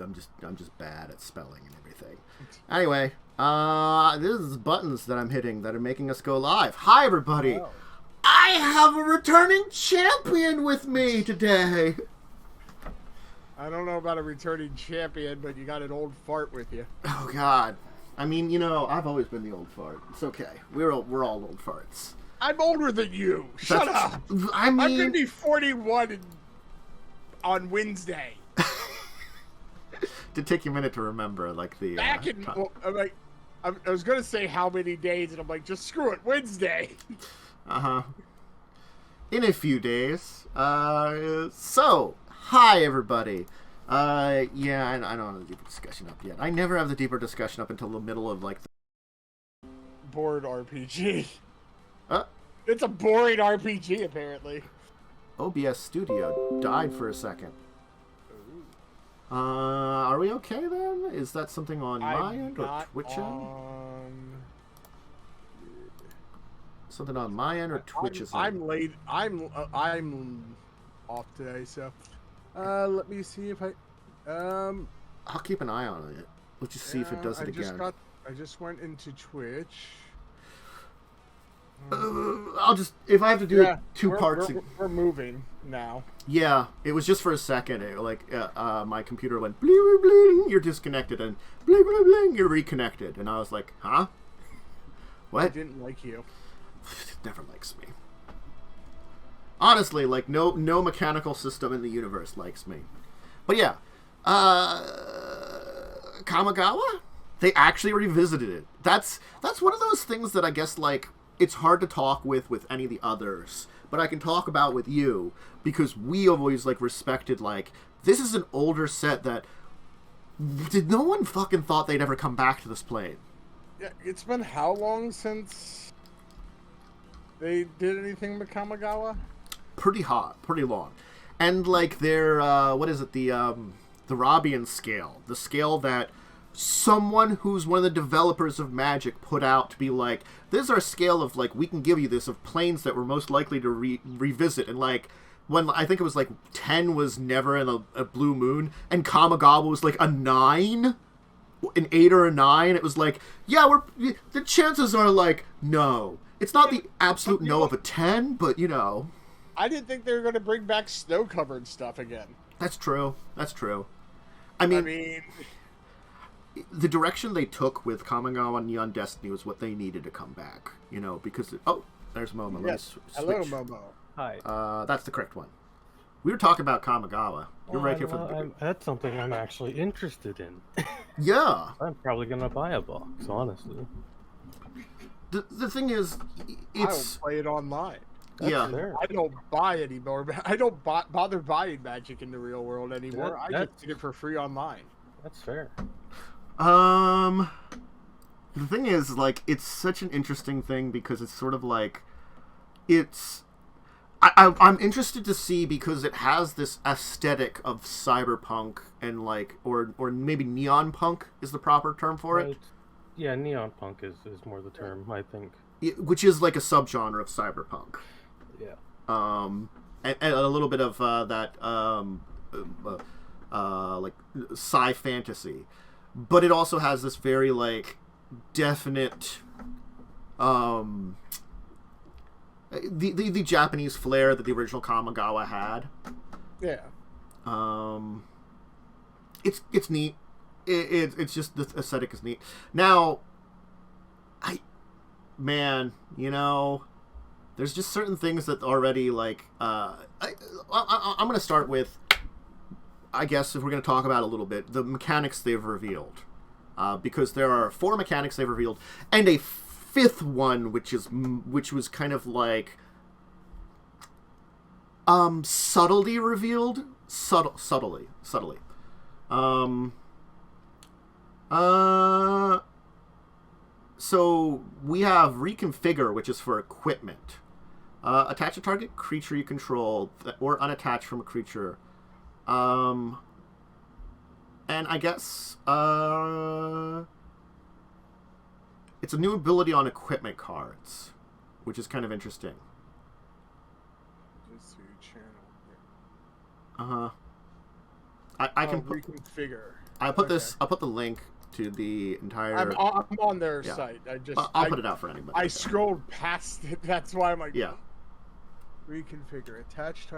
I'm just bad at spelling and everything. Anyway, this is buttons that I'm hitting that are making us go live. Hi, everybody. Wow. I have a returning champion with me today. I don't know about a returning champion, but you got an old fart with you. Oh God. I mean, you know, I've always been the old fart. It's okay. We're all old farts. I'm older than you. Shut up. I mean, I'm gonna be 41 on Wednesday. to take you a minute to remember, like the Back in, I'm like, I was gonna say how many days, and I'm like, just screw it, Wednesday. In a few days. So, hi everybody. Yeah, I don't have the deeper discussion up yet. I never have the deeper discussion up until the middle of like the Bored RPG. It's a boring RPG, apparently. OBS Studio died for a second. Are we okay then? Is that something on my end or Twitch end? Something on my end or Twitch's end? I'm late. I'm off today, so let me see if I'll keep an eye on it. Let's just see if it does it again. I just went into Twitch. I'll just, if I have to do two parts. We're moving now. Yeah, it was just for a second. My computer went bling, bling, bling, you're disconnected, and bling, bling, bling, you're reconnected. And I was like, huh? What? I didn't like you. It never likes me. Honestly, like, no mechanical system in the universe likes me. But yeah, Kamigawa? They actually revisited it. That's one of those things that I guess, like, it's hard to talk with any of the others, but I can talk about with you because we always like respected, like, this is an older set that no one fucking thought they'd ever come back to this plane. Yeah, it's been how long since they did anything with Kamigawa? Pretty long. And like their what is it, the Robian scale, the scale that someone who's one of the developers of Magic put out to be like, this is our scale of, like, we can give you this of planes that we're most likely to revisit. And, like, when I think it was, like, 10 was never in a blue moon, and Kamigawa was, like, a 9? An 8 or a 9? It was like, yeah, the chances are, like, no. It's not the absolute no of a 10, but, you know. I didn't think they were going to bring back snow-covered stuff again. That's true. I mean the direction they took with Kamigawa and Neon Destiny was what they needed to come back, you know, because there's Momo. Yes. Hello, Momo. Hi. That's the correct one. We were talking about Kamigawa. You're right here for the beginning. That's something I'm actually interested in. Yeah. I'm probably gonna buy a box, honestly. The thing is, it's I'll play it online. Yeah. Fair. I don't buy anymore. I don't bother buying Magic in the real world anymore. I just get it for free online. That's fair. The thing is, like, it's such an interesting thing because it's sort of like, I'm interested to see because it has this aesthetic of cyberpunk and, like, or maybe neon punk is the proper term for it. Yeah, neon punk is more the term, I think. Which is like a subgenre of cyberpunk. Yeah. And a little bit of that like sci fantasy. But it also has this very, like, definite, the Japanese flair that the original Kamigawa had. Yeah. It's neat. It's just, the aesthetic is neat. Now, you know, there's just certain things that already, like, I'm going to start with, I guess, if we're going to talk about a little bit, the mechanics they've revealed. Because there are 4 mechanics they've revealed, and a 5th one, which was kind of like, subtly revealed. Subtly. So we have reconfigure, which is for equipment. Attach a target creature you control, or unattach from a creature. And I guess, it's a new ability on equipment cards, which is kind of interesting. I can reconfigure. I put this. I'll put the link to the entire. I'm on their site. I'll put it out for anybody. I scrolled past it. That's why I'm like. Yeah. Reconfigure. Attach a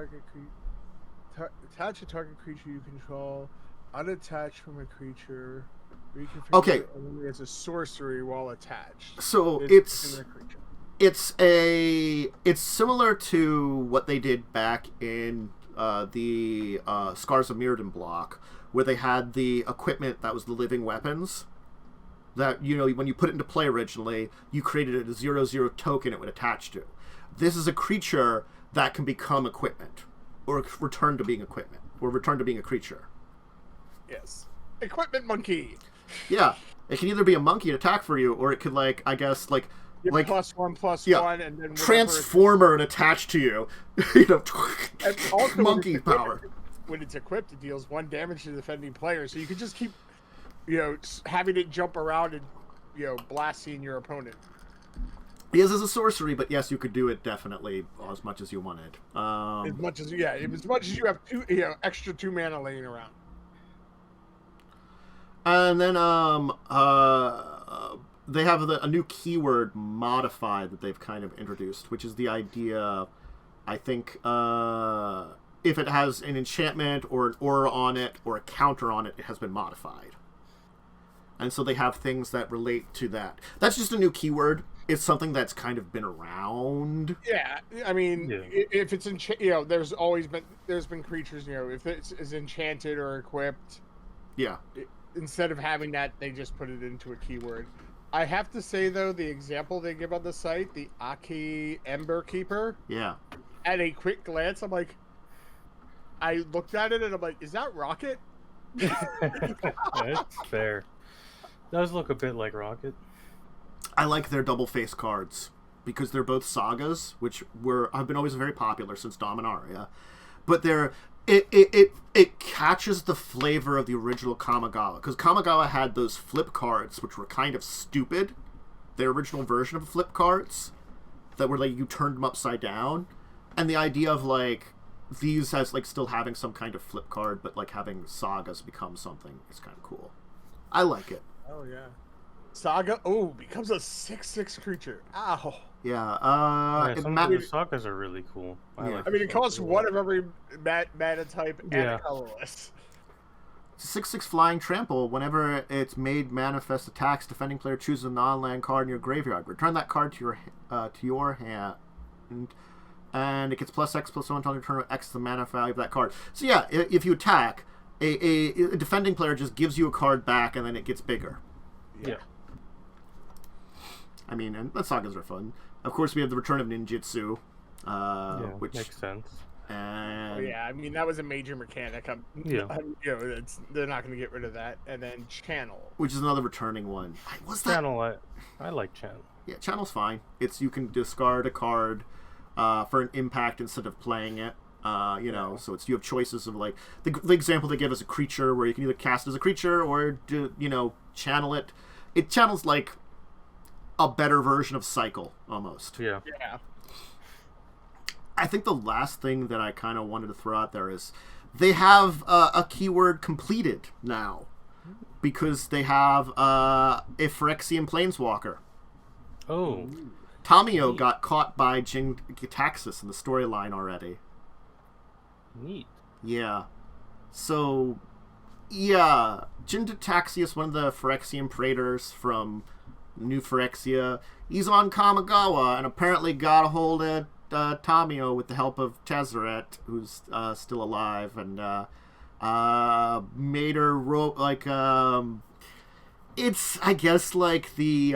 target creature you control. Unattach from a creature. Reconfigure only as a sorcery while attached. So it's similar to what they did back in the Scars of Mirrodin block, where they had the equipment that was the living weapons. That, you know, when you put it into play originally, you created a 0/0 token it would attach to. This is a creature that can become equipment, or return to being equipment, or return to being a creature. Yes. Equipment monkey. Yeah. It can either be a monkey and attack for you, or it could, like, I guess, like +1/+1, and then transformer and attach to you. You know, monkey power. When it's equipped, it deals 1 damage to the defending player, so you can just keep, you know, having it jump around and, you know, blasting your opponent. Yes, as a sorcery, but yes, you could do it definitely as much as you wanted. As much as you have extra 2 mana laying around. And then they have a new keyword modified that they've kind of introduced, which is the idea, I think, if it has an enchantment or an aura on it or a counter on it, it has been modified. And so they have things that relate to that. That's just a new keyword. It's something that's kind of been around. Yeah, I mean, if it's there's been creatures, you know, if it's enchanted or equipped. Yeah. Instead of having that, they just put it into a keyword. I have to say, though, the example they give on the site, the Aki Ember Keeper. Yeah. At a quick glance, I'm like, I looked at it and I'm like, is that Rocket? That's fair. Does look a bit like Rocket. I like their double face cards because they're both sagas, which have been always very popular since Dominaria, but it catches the flavor of the original Kamigawa, because Kamigawa had those flip cards which were kind of stupid. Their original version of flip cards that were like you turned them upside down, and the idea of like these as like still having some kind of flip card, but like having sagas become something is kind of cool. I like it. Oh yeah. Saga, becomes a 6/6 creature. Ow. Yeah, some of the sagas are really cool. I mean, it costs one of every mana type and a colorless. It's a 6/6 flying trample. Whenever it's made manifest attacks, defending player chooses a non-land card in your graveyard. Return that card to your hand, and it gets +X/+1 until you return X the mana value of that card. So yeah, if you attack, a defending player just gives you a card back, and then it gets bigger. Yeah. I mean, and the sagas are fun. Of course, we have the return of ninjutsu, which makes sense. And I mean, that was a major mechanic. You know, they're not going to get rid of that. And then channel, which is another returning one. What's that? Channel, I like channel. Yeah, channel's fine. You can discard a card for an impact instead of playing it. You know, so you have choices of like the example they give is a creature where you can either cast as a creature or channel it. It channels like a better version of Cycle almost. Yeah. I think the last thing that I kind of wanted to throw out there is they have a keyword completed now because they have a Phyrexian Planeswalker. Oh. Tamio got caught by Jin-Gitaxias in the storyline already. Neat. Yeah. So, yeah. Jin-Gitaxias, one of the Phyrexian Praetors from New Phyrexia, he's on Kamigawa and apparently got a hold of Tamio with the help of Tezzeret, who's still alive, and made her it's, I guess, like the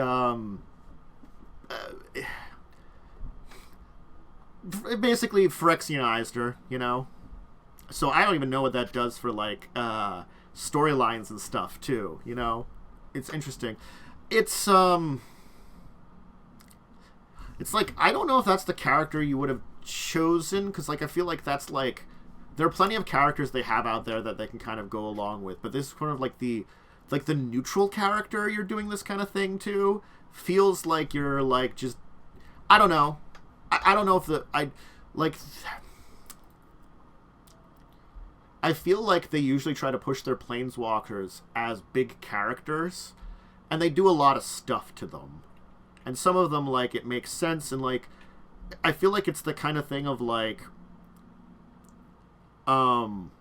basically Phyrexianized her, you know? So I don't even know what that does for like storylines and stuff too, you know? It's interesting. It's like, I don't know if that's the character you would have chosen, because like I feel like that's like there are plenty of characters they have out there that they can kind of go along with, but this is kind of like the neutral character you're doing this kind of thing to. Feels like you're like just, I don't know. I don't know if I I feel like they usually try to push their planeswalkers as big characters, and they do a lot of stuff to them. And some of them, like, it makes sense, and, like, I feel like it's the kind of thing of, like, when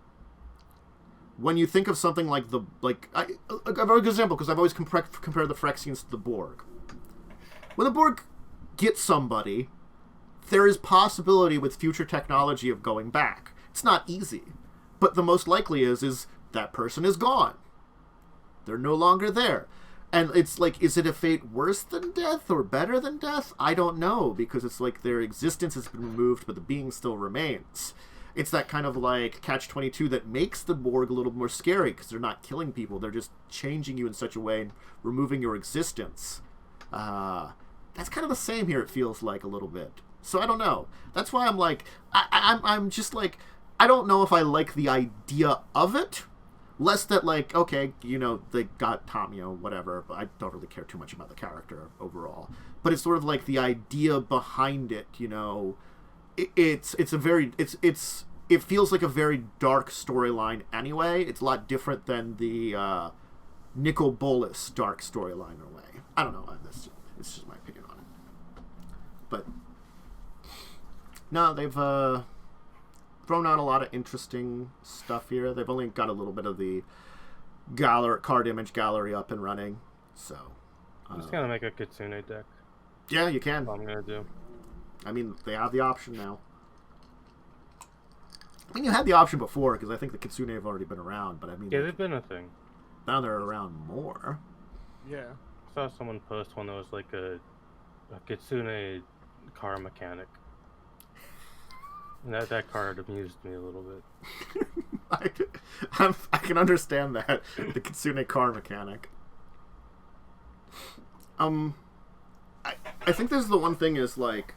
you think of something like a very good example, because I've always compared the Phyrexians to the Borg. When the Borg get somebody, there is possibility with future technology of going back. It's not easy. But the most likely is that person is gone. They're no longer there. And it's like, is it a fate worse than death or better than death? I don't know, because it's like their existence has been removed, but the being still remains. It's that kind of like catch-22 that makes the Borg a little more scary, because they're not killing people. They're just changing you in such a way and removing your existence. That's kind of the same here, it feels like, a little bit. So I don't know. That's why I'm like, I'm just like, I don't know if I like the idea of it. Less that, like, okay, you know, they got Tamio, whatever, but I don't really care too much about the character overall. But it's sort of like the idea behind it, you know. It feels like a very dark storyline anyway. It's a lot different than the Nicol Bolas dark storyline in a way. I don't know. It's just my opinion on it. But no, they've thrown out a lot of interesting stuff here. They've only got a little bit of the card image gallery up and running. So I'm just gonna make a Kitsune deck. Yeah, you can. That's what I'm gonna do. I mean, they have the option now. I mean, you had the option before, because I think the Kitsune have already been around, but I mean... Yeah, they've been a thing. Now they're around more. Yeah. I saw someone post one that was like a Kitsune car mechanic. And that card amused me a little bit. I can understand that. The Kitsune car mechanic. I think there's the one thing is, like...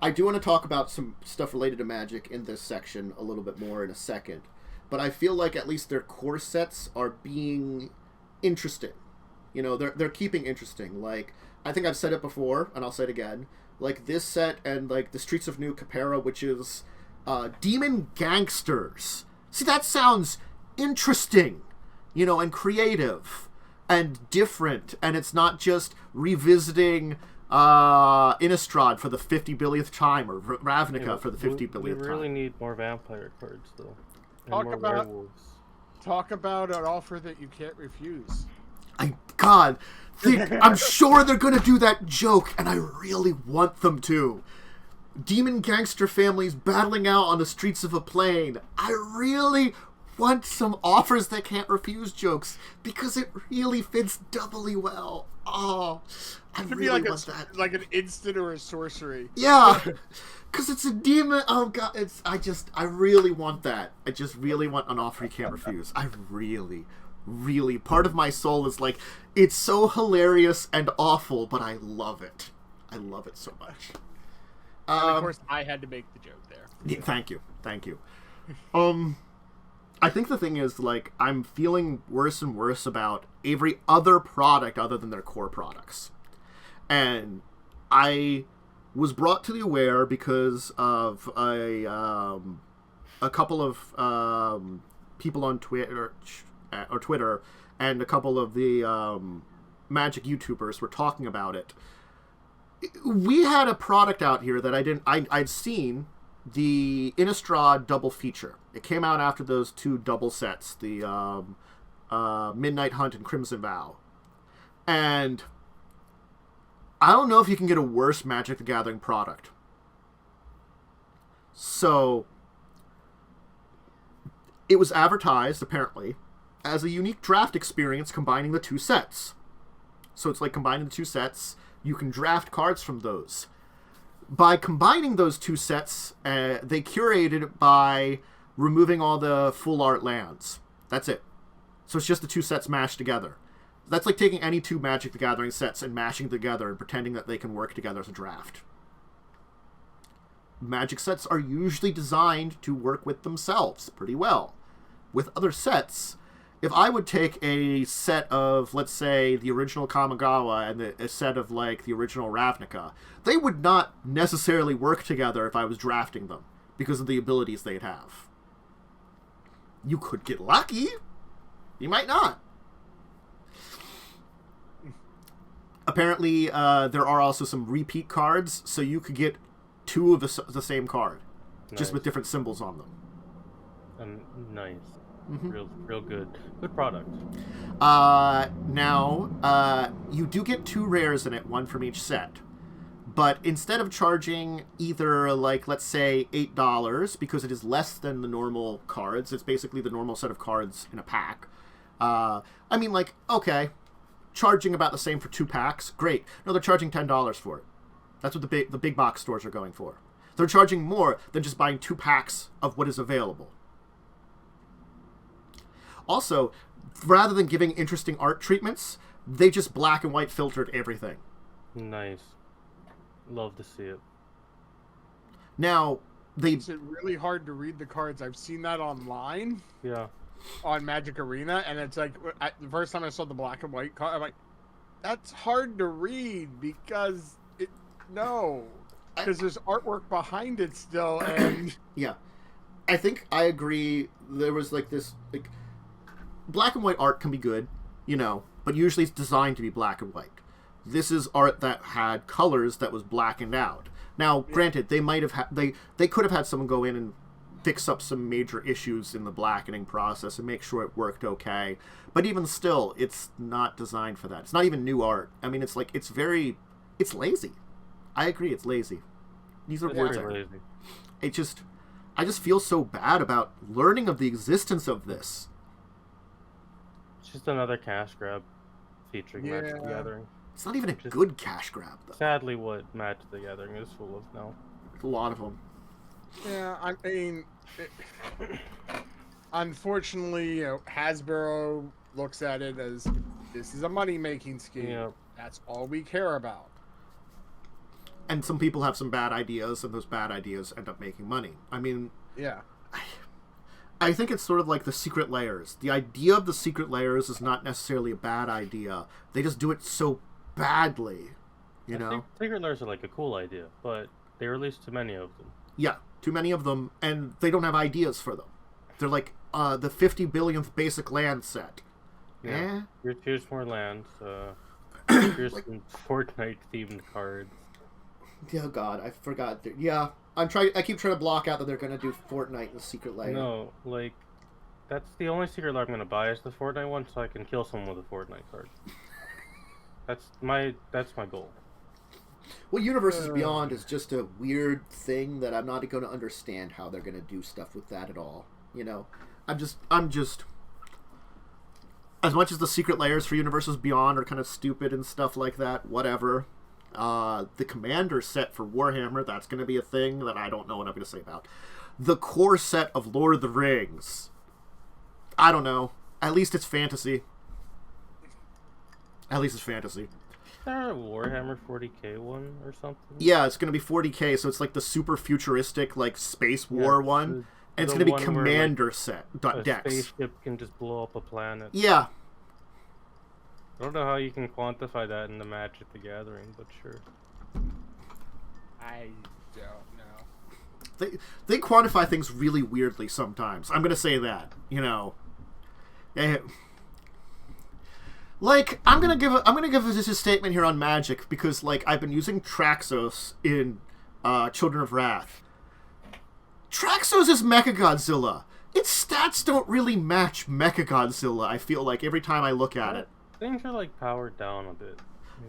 I do want to talk about some stuff related to Magic in this section a little bit more in a second. But I feel like at least their core sets are being interesting. You know, they're keeping interesting. Like, I think I've said it before, and I'll say it again. Like, this set and, like, the Streets of New Caparra, which is Demon Gangsters. See, that sounds interesting, you know, and creative and different. And it's not just revisiting... Innistrad for the 50 billionth time, or Ravnica for the 50 billionth time. We really need more vampire cards, though. And Talk more about werewolves. Talk about an offer that you can't refuse. I'm sure they're gonna do that joke, and I really want them to. Demon gangster families battling out on the streets of a plane. I really want some offers that can't refuse jokes, because it really fits doubly well. Oh, I really want that. Like an instant or a sorcery. Yeah, because it's a demon. Oh god, I really want that. I just really want an offer you can't refuse. I really, part of my soul is like, it's so hilarious and awful, but I love it. I love it so much. And of course, I had to make the joke there. Yeah, thank you. I think the thing is, like, I'm feeling worse and worse about every other product other than their core products. And I was brought to the aware because of a couple of people on Twitter, and a couple of the Magic YouTubers were talking about it. We had a product out here that I'd seen, the Innistrad double feature. It came out after those two double sets, the Midnight Hunt and Crimson Vow. And I don't know if you can get a worse Magic the Gathering product. So it was advertised, apparently, as a unique draft experience combining the two sets. So it's like combining the two sets. You can draft cards from those. By combining those two sets, they curated it by removing all the full art lands. That's it. So it's just the two sets mashed together. That's like taking any two Magic the Gathering sets and mashing together and pretending that they can work together as a draft. Magic sets are usually designed to work with themselves pretty well. With other sets, if I would take a set of, let's say, the original Kamigawa and a set of, like, the original Ravnica, they would not necessarily work together if I was drafting them because of the abilities they'd have. You could get lucky. You might not. Apparently, there are also some repeat cards, so you could get 2 of the same card, just with different symbols on them. Nice. Real good. Good product. Now, you do get 2 rares in it, 1 from each set. But instead of charging either, like, let's say $8, because it is less than the normal cards, it's basically the normal set of cards in a pack. I mean, like, okay, charging about the same for 2 packs, great. No, they're charging $10 for it. That's what the big box stores are going for. They're charging more than just buying 2 packs of what is available. Also, rather than giving interesting art treatments, they just black and white filtered everything. Nice. Love to see it. Now, Is it really hard to read the cards? I've seen that online. Yeah. On Magic Arena, and it's like the first time I saw the black and white card, I'm like, that's hard to read because there's artwork behind it still, and yeah, I think I agree. There was like this black and white art can be good, but usually it's designed to be black and white. This is art that had colors that was blackened out. Now, granted, they might have they could have had someone go in and fix up some major issues in the blackening process and make sure it worked okay. But even still, it's not designed for that. It's not even new art. I mean, it's lazy. I agree, it's lazy. These are words. Lazy. I just feel so bad about learning of the existence of this. It's just another cash grab featuring Magic the Gathering. It's not even a good cash grab, though. Sadly, what Magic the Gathering is full of now. A lot of them. Yeah, I mean, unfortunately, Hasbro looks at it as this is a money-making scheme. Yep. That's all we care about. And some people have some bad ideas, and those bad ideas end up making money. I mean, yeah. I think it's sort of like the secret layers. The idea of the secret layers is not necessarily a bad idea. They just do it so badly, I think secret layers are like a cool idea, but they released too many of them. Yeah, too many of them, and they don't have ideas for them. They're like the 50 billionth basic land set. Yeah. Here's more lands. Here's some Fortnite-themed cards. Oh God, I forgot. Yeah, I keep trying to block out that they're going to do Fortnite in the secret layer. No, that's the only secret layer I'm going to buy is the Fortnite one, so I can kill someone with a Fortnite card. That's my goal. Well, Universes Beyond is just a weird thing that I'm not going to understand how they're going to do stuff with that at all. I'm just as much as the secret layers for Universes Beyond are kind of stupid and stuff like that, whatever. The Commander set for Warhammer, that's going to be a thing that I don't know what I'm going to say about. The core set of Lord of the Rings, I don't know. At least it's fantasy. Is there a Warhammer 40k one or something? Yeah, it's going to be 40k, so it's like the super futuristic, like, Space War one. And it's going to be Commander set. A decks. Spaceship can just blow up a planet. Yeah. I don't know how you can quantify that in the Magic the Gathering, but sure. I don't know. They quantify things really weirdly sometimes. I'm going to say that, Like, I'm gonna give this a statement here on Magic because, like, I've been using Traxos in Children of Wrath. Traxos is Mechagodzilla. Its stats don't really match Mechagodzilla. I feel like every time I look at it. Things are like powered down a bit.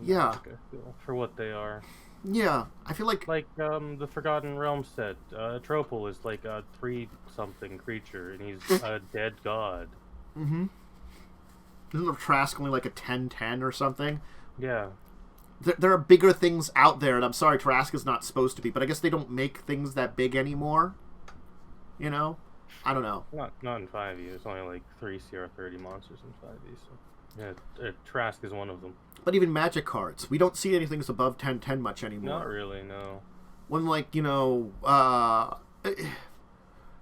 Yeah. Magic, I feel, for what they are. Yeah, I feel like the Forgotten Realms set. Tropol is like a 3-something creature, and he's a dead god. Mm-hmm. Isn't the Trask only like a 10/10 or something? Yeah. There are bigger things out there, and I'm sorry, Trask is not supposed to be, but I guess they don't make things that big anymore. I don't know. Not in 5e. There's only like 3 CR30 monsters in 5e. So yeah, Trask is one of them. But even Magic cards, we don't see anything that's above 10/10 much anymore. Not really, no. When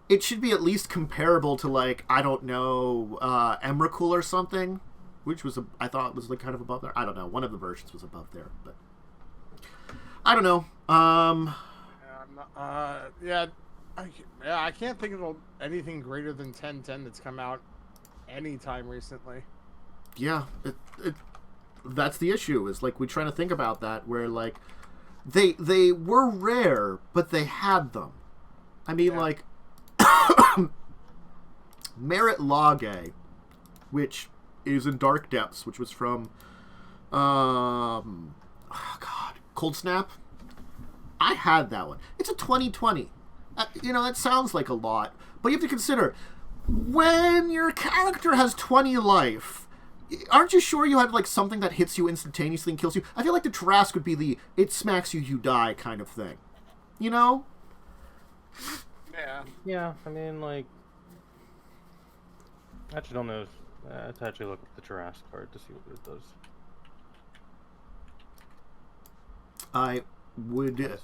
it should be at least comparable to, like, I don't know, Emrakul or something, which was, I thought was, like, kind of above there. I don't know. One of the versions was above there, but I don't know. I can't think of anything greater than 1010 that's come out anytime recently. Yeah, that's the issue. Is like we're trying to think about that, where like they were rare, but they had them. I mean, like Merit Lage, which is in Dark Depths, which was from Cold Snap. I had that one. It's a 2020. That sounds like a lot, but you have to consider when your character has 20 life. Aren't you sure you had like something that hits you instantaneously and kills you? I feel like the Trask would be the it smacks you, you die kind of thing. You know? Yeah. Yeah, I mean, like, I actually don't know. I have to actually look at the Trask card to see what it does. I would Just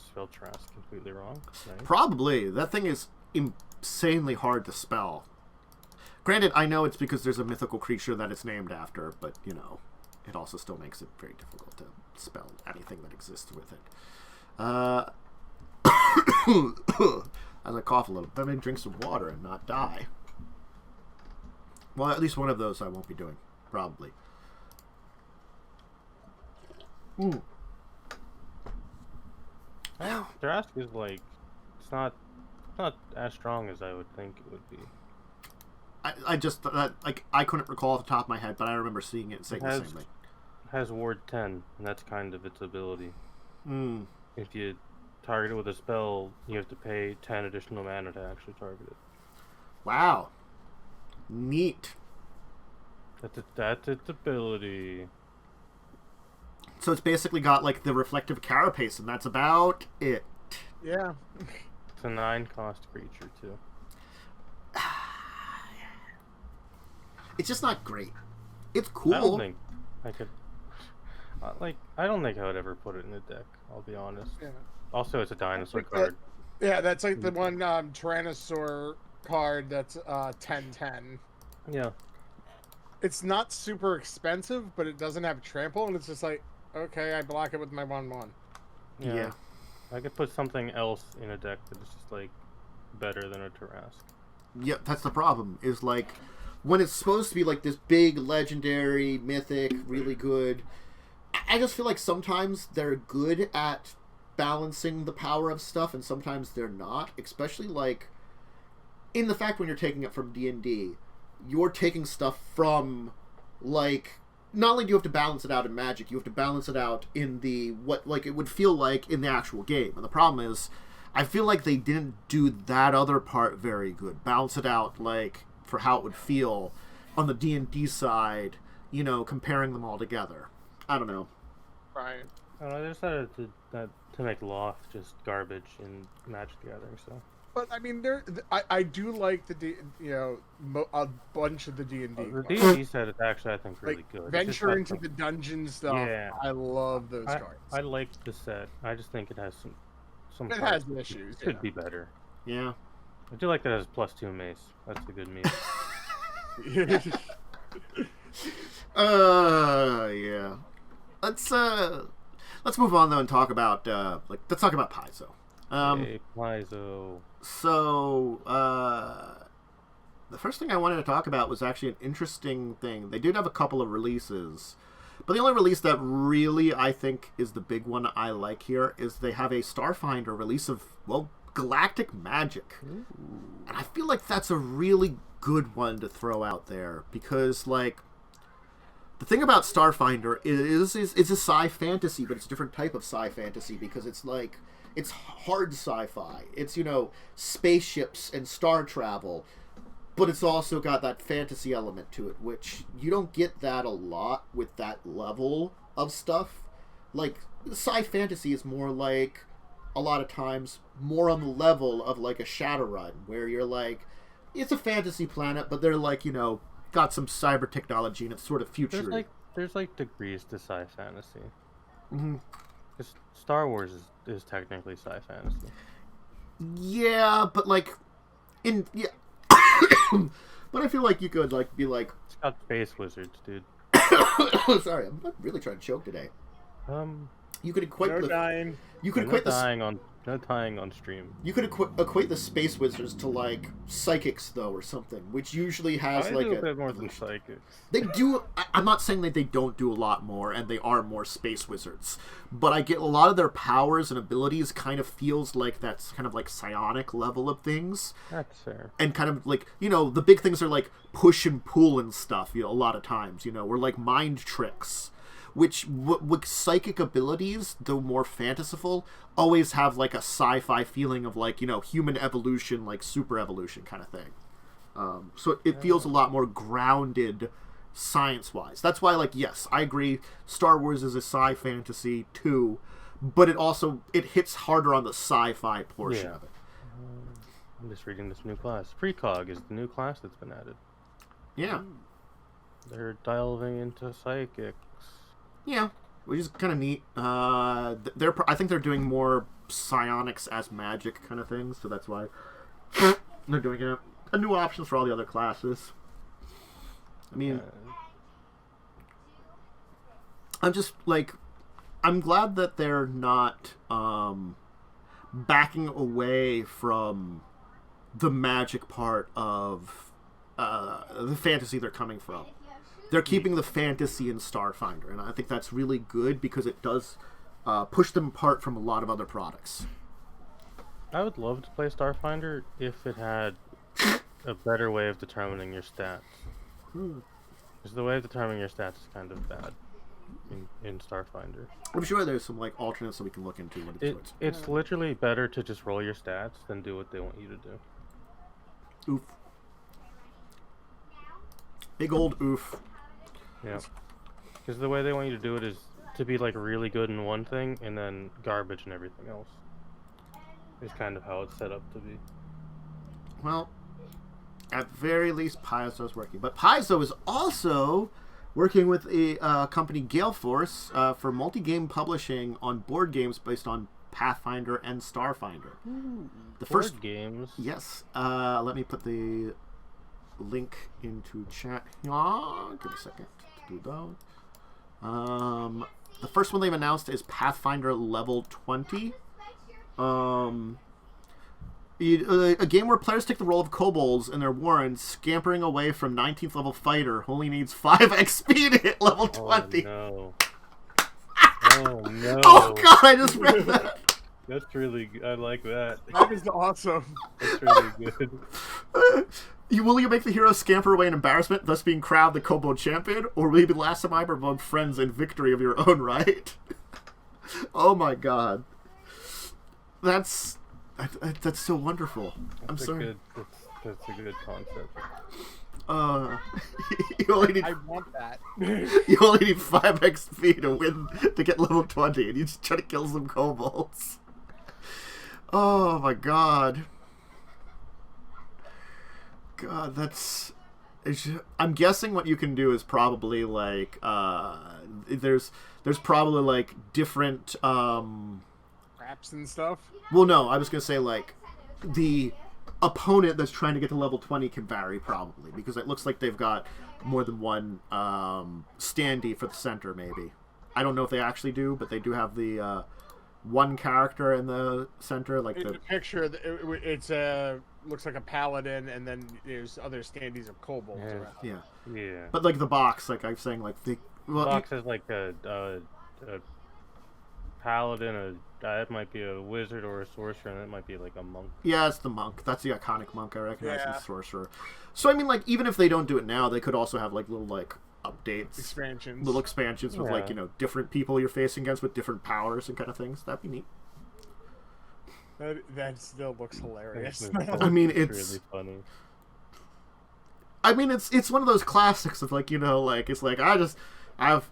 spelled Trask completely wrong. Right? Probably. That thing is insanely hard to spell. Granted, I know it's because there's a mythical creature that it's named after, but, it also still makes it very difficult to spell anything that exists with it. As I cough a little, I'm going to drink some water and not die. Well, at least one of those I won't be doing, probably. Trask is like, it's not as strong as I would think it would be. I just I couldn't recall off the top of my head, but I remember seeing it and saying the same thing. It has Ward 10, and that's kind of its ability. If you target it with a spell, you have to pay 10 additional mana to actually target it. Wow. Neat. That's its ability. So it's basically got like the reflective carapace, and that's about it. Yeah. It's a 9-cost creature too. It's just not great. It's cool. I don't think I could. I don't think I would ever put it in a deck. I'll be honest. Yeah. Also, it's a dinosaur card. That's like the one Tyrannosaur card that's 10/10. Yeah. It's not super expensive, but it doesn't have trample, and it's just like, okay, I block it with my 1/1. Yeah. I could put something else in a deck that is just like better than a Tarrasque. Yeah, that's the problem. Is like when it's supposed to be like this big, legendary, mythic, really good. I just feel like sometimes they're good at balancing the power of stuff, and sometimes they're not. Especially like in the fact when you're taking it from D&D, you're taking stuff from like. Not only do you have to balance it out in Magic, you have to balance it out in the what like it would feel like in the actual game. And the problem is, I feel like they didn't do that other part very good. Balance it out like for how it would feel on the D&D side, comparing them all together. I don't know. Right. I decided to make Loft just garbage in Magic the Gathering. So. But I mean, I do like a bunch of the D&D. The D&D set is actually, I think, really good. Venture into the dungeon stuff. Yeah. I love those cards. I like the set. I just think it has some. It has issues. It could be better. Yeah. I do like that it has +2 mace. That's a good meme. Yeah. Let's move on though and talk about let's talk about Paizo. Hey, Paizo. So, the first thing I wanted to talk about was actually an interesting thing. They did have a couple of releases, but the only release that really I think is the big one I like here is they have a Starfinder release of, Galactic Magic. Ooh. And I feel like that's a really good one to throw out there because, the thing about Starfinder is it's a sci fantasy, but it's a different type of sci fantasy because it's it's hard sci-fi. It's, spaceships and star travel, but it's also got that fantasy element to it, which you don't get that a lot with that level of stuff. Like, sci fantasy is more like, a lot of times, more on the level of like a Shadowrun, where you're like, it's a fantasy planet, but they're like, got some cyber technology and it's sort of future. There's degrees to sci fantasy. Mm-hmm. Star Wars is technically sci fantasy. Yeah, but but I feel like you could be like. It's got space wizards, dude. Sorry, I'm really trying to choke today. You could equate No dying. You could No equate the dying on stream. You could equate the space wizards to like psychics though, or something, which usually has I like do a bit more than psychics. They do. I'm not saying that they don't do a lot more, and they are more space wizards, but I get a lot of their powers and abilities kind of feels like that's kind of like psionic level of things. That's fair. And kind of like, you know, the big things are like push and pull and stuff. You know, a lot of times, you know, or like mind tricks. Which, with psychic abilities, though more fanciful, always have, like, a sci-fi feeling of, like, you know, human evolution, like, super evolution kind of thing. So it feels a lot more grounded science-wise. That's why, like, yes, I agree, Star Wars is a sci-fantasy, too, but it hits harder on the sci-fi portion of it. I'm just reading this new class. Precog is the new class that's been added. Yeah. They're delving into psychics. Yeah, which is kind of neat. I think they're doing more psionics as magic kind of things, so that's why they're doing it. And new options for all the other classes. I mean, I'm glad that they're not backing away from the magic part of the fantasy they're coming from. They're keeping the fantasy in Starfinder, and I think that's really good because it does push them apart from a lot of other products. I would love to play Starfinder if it had a better way of determining your stats. Because the way of determining your stats is kind of bad in Starfinder. I'm sure there's some like alternates that we can look into when it's literally better to just roll your stats than do what they want you to do. Oof. Big old oof. Yeah, because the way they want you to do it is to be like really good in one thing and then garbage in everything else. Is kind of how it's set up to be. Well, at very least, Paizo's working, but Paizo is also working with a company, Galeforce, for multi-game publishing on board games based on Pathfinder and Starfinder. The first games. Yes. Let me put the link into chat. Give me a second to do that. The first one they've announced is Pathfinder Level 20. A game where players take the role of kobolds and their warrens, scampering away from 19th level fighter who only needs 5 XP to hit level 20. Oh no. Oh no. Oh god, I just read that. That's really good. I like that. That is awesome. That's really good. Will you make the hero scamper away in embarrassment, thus being crowned the kobold champion, or will you be the last survivor among friends in victory of your own right? Oh my god. That's so wonderful. I'm sorry. That's a good concept. You only need, I want that. you only need 5 XP to win to get level 20, and you just try to kill some kobolds. Oh my god. God, I'm guessing what you can do is probably like there's probably like different Traps and stuff. Well, no, I was gonna say like the opponent that's trying to get to level 20 can vary probably because it looks like they've got more than one standee for the center. Maybe I don't know if they actually do, but they do have the one character in the center. Like the picture, it's looks like a paladin, and then there's other standees of kobolds around. Yeah. But like the box, like I'm saying, like the box is like a paladin. It might be a wizard or a sorcerer, and it might be like a monk. Yeah, it's the monk. That's the iconic monk I recognize as sorcerer. So I mean, like even if they don't do it now, they could also have like little like updates, little expansions with like different people you're facing against with different powers and kind of things. That'd be neat. That still looks hilarious. I mean, it's really funny. I mean, it's one of those classics of like like it's like I've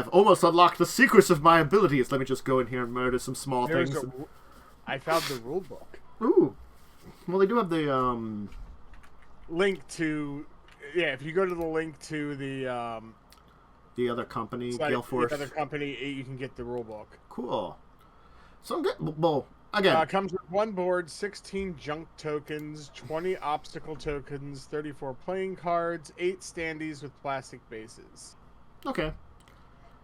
almost unlocked the secrets of my abilities. Let me just go in here and murder some small things. I found the rule book. Ooh, well they do have the link to if you go to the link to the other company, Galeforce. The other company, you can get the rule book. Cool. So I'm good. Well, again, comes with 1 board, 16 junk tokens, 20 obstacle tokens, 34 playing cards, 8 standees with plastic bases. Okay.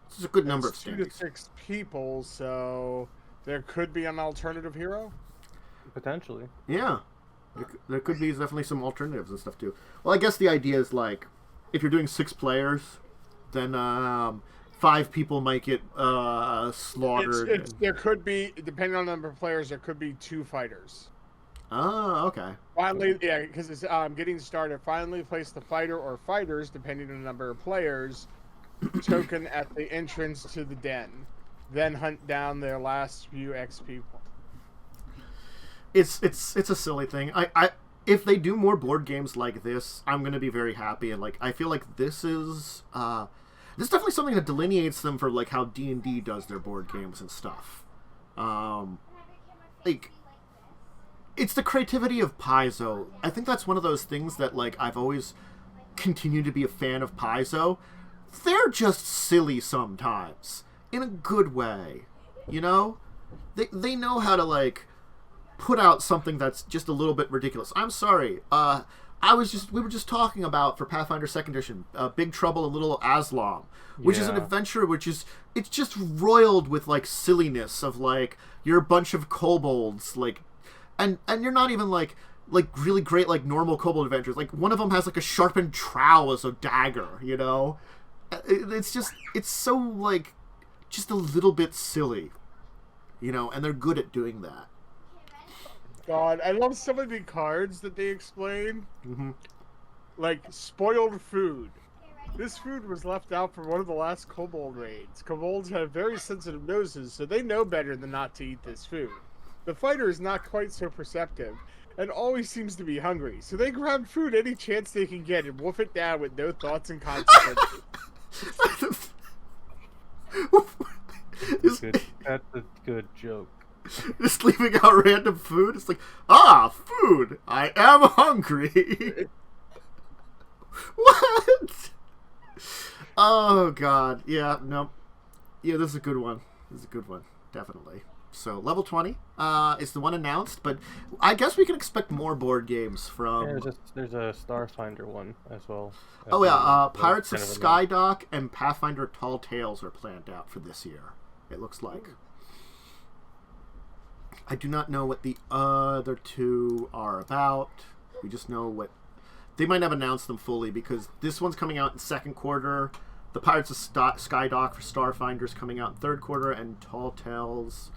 This is a good number of It's 2 to standings. 6 people, so there could be an alternative hero. Potentially. Yeah. There could be definitely some alternatives and stuff too. Well, I guess the idea is like, if you're doing 6 players, then 5 people might get slaughtered. There could be, depending on the number of players, there could be 2 fighters. Oh, okay. Finally, yeah, because it's getting started. Finally, place the fighter or fighters, depending on the number of players, token at the entrance to the den. Then hunt down their last few XP. It's a silly thing. I if they do more board games like this, I'm gonna be very happy. And like, I feel like this is definitely something that delineates them for like how D&D does their board games and stuff. Like, it's the creativity of Paizo. I think that's one of those things that like I've always continued to be a fan of Paizo. They're just silly sometimes in a good way, you know. They know how to like put out something that's just a little bit ridiculous. I'm sorry. We were just talking about for Pathfinder 2nd Edition, Big Trouble in Little Aslam, which is an adventure it's just roiled with like silliness of like you're a bunch of kobolds like, and you're not even like really great like normal kobold adventures. Like one of them has like a sharpened trowel as a dagger, you know. It's so like just a little bit silly, you know, and they're good at doing that. God, I love some of the cards that they explain. Mm-hmm. Like, spoiled food. This food was left out for one of the last kobold raids. Kobolds have very sensitive noses, so they know better than not to eat this food. The fighter is not quite so perceptive, and always seems to be hungry, so they grab food any chance they can get and wolf it down with no thoughts and consequences. That's a good joke. Just leaving out random food. It's like, food. I am hungry. What? Oh God. Yeah. No. Yeah. This is a good one. Definitely. So level 20 is the one announced, but I guess we can expect more board games from. Yeah, there's a Starfinder one as well. Oh yeah. Pirates of Skydock and Pathfinder Tall Tales are planned out for this year. It looks like. I do not know what the other 2 are about. We just know what... They might have announced them fully, because this one's coming out in 2nd quarter. The Pirates of Skydock for Starfinder is coming out in 3rd quarter, and Tall Tales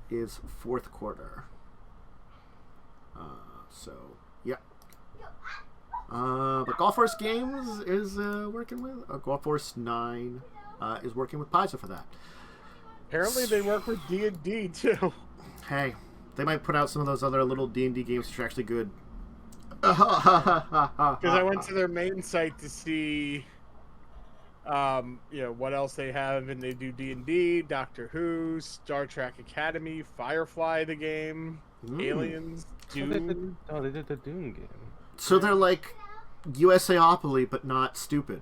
is 4th quarter. So, yeah. But Golf Force Games is working with... Golf Force 9 is working with Paizo for that. Apparently they work with D&D, too. Hey, they might put out some of those other little D&D games which are actually good. Because I went to their main site to see, what else they have, and they do D&D, Doctor Who, Star Trek Academy, Firefly the game, Aliens, Dune. They did the Dune game. So they're like USAopoly, but not stupid.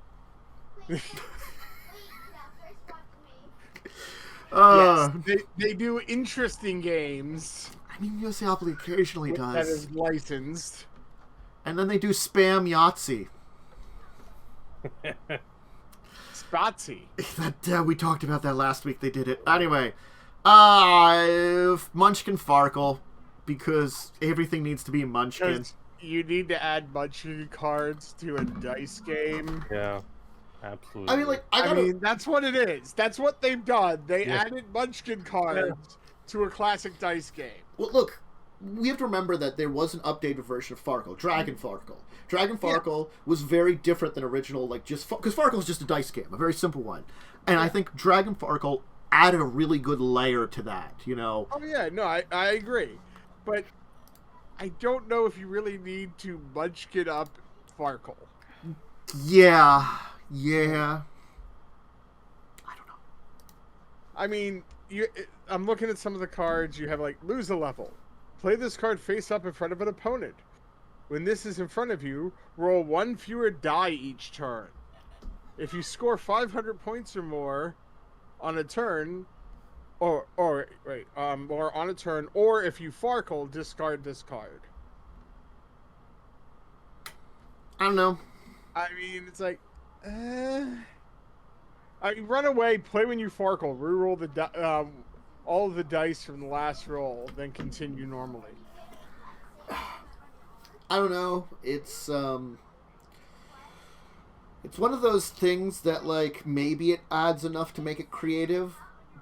Yes, they do interesting games. I mean, USAopoly occasionally does. That is licensed. And then they do spam Yahtzee. Spotsy. We talked about that last week. They did it. Anyway, Munchkin Farkle, because everything needs to be Munchkin. You need to add Munchkin cards to a dice game. Yeah. Absolutely. I mean, that's what it is. That's what they've done. They added Munchkin cards to a classic dice game. Well, look, we have to remember that there was an updated version of Farkle, Dragon Farkle. Dragon Farkle was very different than original, because Farkle is just a dice game, a very simple one. And I think Dragon Farkle added a really good layer to that, you know? Oh, yeah, no, I agree. But I don't know if you really need to Munchkin up Farkle. Yeah. I don't know. I mean, I'm looking at some of the cards. You have, lose a level. Play this card face up in front of an opponent. When this is in front of you, roll 1 fewer die each turn. If you score 500 points or more on a turn, or on a turn, or if you Farkle, discard this card. I don't know. I mean, it's like, I Run away, play when you Farkle, reroll all of the dice from the last roll, then continue normally. I don't know. It's one of those things that, like, maybe it adds enough to make it creative,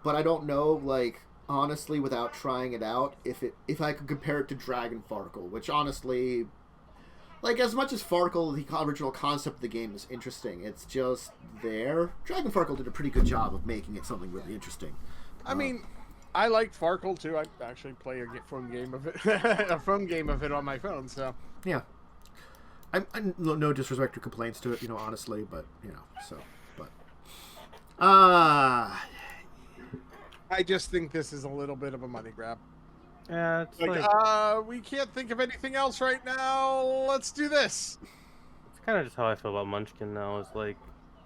but I don't know, like, honestly, without trying it out, if I could compare it to Dragon Farkle, which honestly, like, as much as Farkle, the original concept of the game is interesting, it's just there. Dragon Farkle did a pretty good job of making it something really interesting. I mean, I like Farkle too. I actually play a phone game of it, a phone game of it on my phone. So yeah, I'm no disrespect or complaints to it, honestly, but I just think this is a little bit of a money grab. Yeah, it's we can't think of anything else right now. Let's do this. It's kind of just how I feel about Munchkin now. It's like,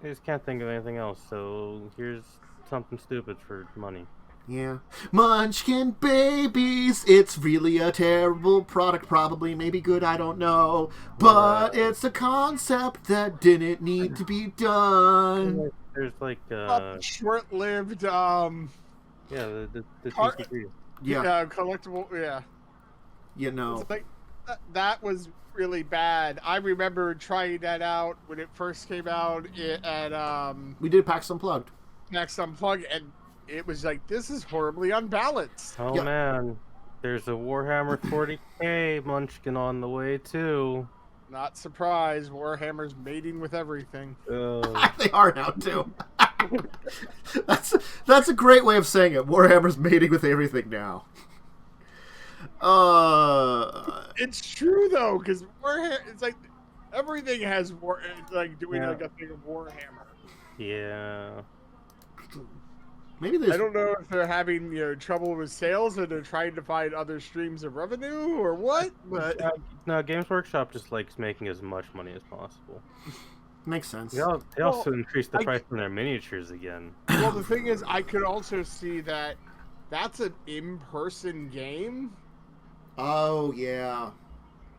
I just can't think of anything else, so here's something stupid for money. Yeah. Munchkin babies, it's really a terrible product, probably, maybe good, I don't know. But it's a concept that didn't need to be done. There's like, short-lived, yeah, the TCG. Yeah. Collectible, yeah. It's like, that was really bad. I remember trying that out when it first came out at, we did PAX Unplugged. PAX Unplugged, and it was like, this is horribly unbalanced. Oh, yeah. Man. There's a Warhammer 40k Munchkin on the way, too. Not surprised. Warhammer's mating with everything. They are now, too. That's a great way of saying it. Warhammer's mating with everything now. It's true, though, because Warhammer, it's like, everything has doing like a thing of Warhammer. Yeah. Maybe there's... I don't know if they're having trouble with sales or they're trying to find other streams of revenue or what, but no, Games Workshop just likes making as much money as possible. Makes sense. They also increased the price on their miniatures again. Well, the thing is, I could also see that that's an in-person game. Oh, yeah.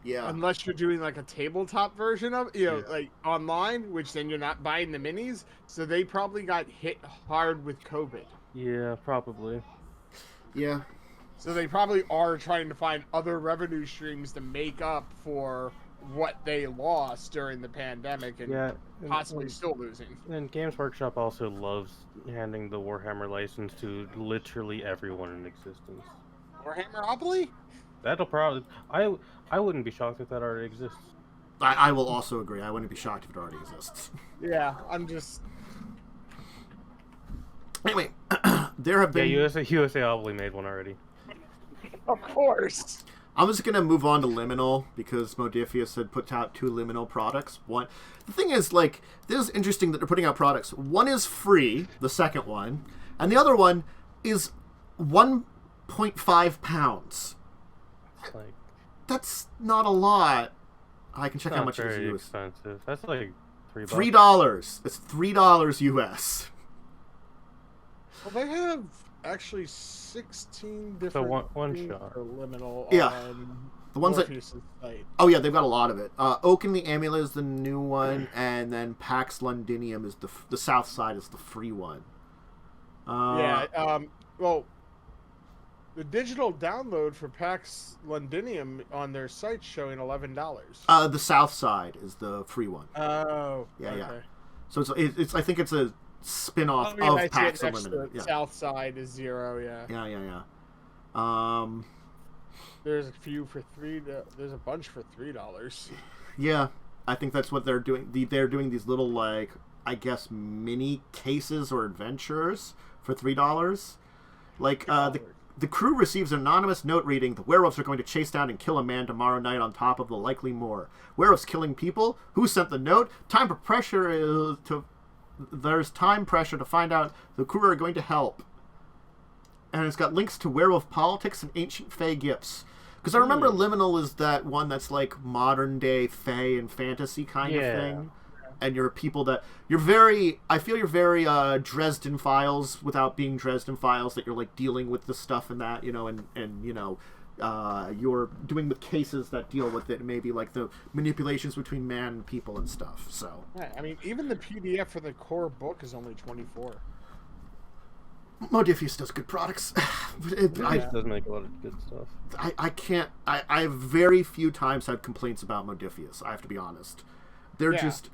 Yeah. Unless you're doing like a tabletop version of it, like online, which then you're not buying the minis. So they probably got hit hard with COVID. Yeah, probably. Yeah. So they probably are trying to find other revenue streams to make up for what they lost during the pandemic and possibly still losing. And Games Workshop also loves handing the Warhammer license to literally everyone in existence. Warhammeropoly? That'll probably... I wouldn't be shocked if that already exists. I will also agree. I wouldn't be shocked if it already exists. Yeah, I'm just... Anyway, there have been... Yeah, USA Obley made one already. Of course! I'm just going to move on to Liminal, because Modifius had put out 2 Liminal products. The thing is, like, this is interesting that they're putting out products. One is free, the second one, and the other one is 1.5 pounds. Like, that's not a lot. I can check how much it is very US. expensive. That's like $3. $3. It's $3 US. Well, they have actually 16 different So one shot. for Liminal on the ones Morpheus' site. Oh yeah, they've got a lot of it. Oak and the Amulet is the new one, and then Pax Londinium is the south side is the free one. Well, the digital download for Pax Londinium on their site showing $11. The south side is the free one. Oh, yeah, okay. yeah. So it's I think it's a spin-off of PAX Unlimited. The south side is $0. Yeah. Yeah. There's a few for $3. There's a bunch for $3. Yeah, I think that's what they're doing. They're doing these little, like, I guess, mini cases or adventures for $3. Like, the crew receives an anonymous note reading, "The werewolves are going to chase down and kill a man tomorrow night on top of the likely moor. Werewolves killing people? Who sent the note? There's time pressure to find out. The crew are going to help." And it's got links to werewolf politics and ancient fae gifts. Because I remember Liminal is that one that's like modern day fae and fantasy kind of thing. And you're people that I feel you're very Dresden Files without being Dresden Files, that you're like dealing with the stuff and that, and you're doing with cases that deal with it, maybe like the manipulations between man and people and stuff. So Yeah, I mean, even the PDF for the core book is only 24. Modifius does good products. It does make a lot of good stuff. I have very few times had complaints about Modifius. I have to be honest. They're just...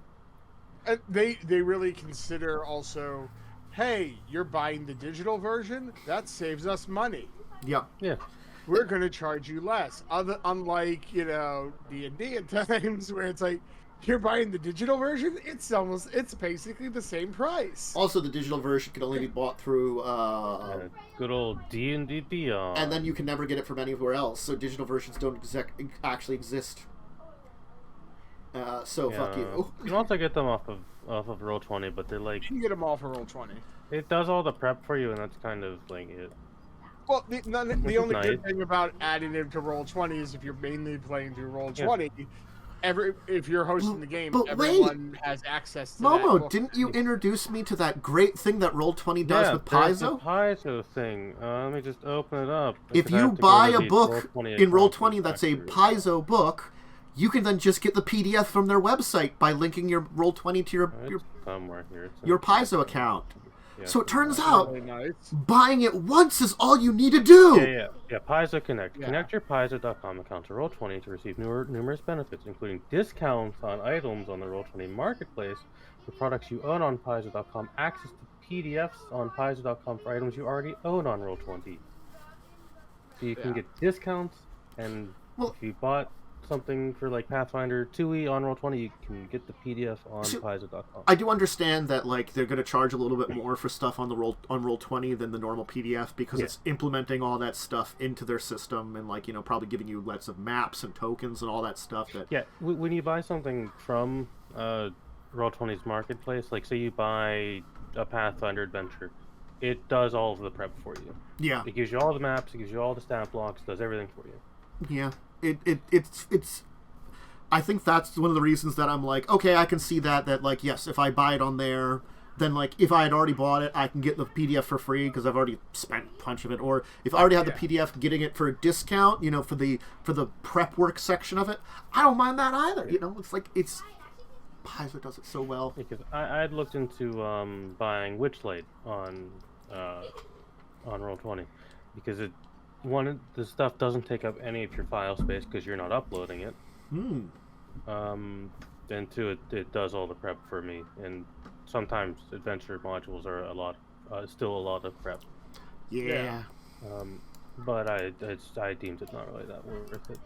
They really consider also, hey, you're buying the digital version? That saves us money. Yeah. We're going to charge you less. Unlike, D&D at times where it's like, you're buying the digital version, it's basically the same price. Also, the digital version can only be bought through good old D&D Beyond. and then you can never get it from anywhere else. So digital versions don't actually exist. Fuck you. You can also get them off of Roll20, but they're like... You can get them all for Roll20. It does all the prep for you, and that's kind of like it. Well, the only good thing about adding it to Roll20 is if you're mainly playing through Roll20, if you're hosting the game, everyone has access to Momo, that book. didn't you introduce me to that great thing that Roll20 does with Paizo? The Paizo thing. Let me just open it up. If you buy a book in Roll20 that's a Paizo book, you can then just get the PDF from their website by linking your Roll20 to your Paizo account. Yeah. So it turns out, really nice. Buying it once is all you need to do. Yeah. Paizo Connect. Yeah. Connect your Paizo.com account to Roll20 to receive numerous benefits, including discounts on items on the Roll20 marketplace for products you own on Paizo.com, access to PDFs on Paizo.com for items you already own on Roll20. So you can get discounts, and if you bought something for like Pathfinder 2e on Roll20, you can get the PDF on Paizo.com. I do understand that like they're going to charge a little bit more for stuff on Roll20 than the normal PDF because it's implementing all that stuff into their system and like probably giving you lots of maps and tokens and all that stuff. When you buy something from Roll20's marketplace, like say you buy a Pathfinder adventure, it does all of the prep for you. Yeah, it gives you all the maps, it gives you all the stat blocks, does everything for you. Yeah. It's I think that's one of the reasons that I'm like, okay, I can see that like, yes, if I buy it on there, then like if I had already bought it, I can get the PDF for free because I've already spent a bunch of it. Or if I already have the PDF, getting it for a discount, for the prep work section of it, I don't mind that either. It's like Paizo does it so well. Because I had looked into buying Witchlight on Roll20 because the stuff doesn't take up any of your file space because you're not uploading it. And two, it does all the prep for me. And sometimes adventure modules are still a lot of prep. Yeah. But I deemed it not really that worth it.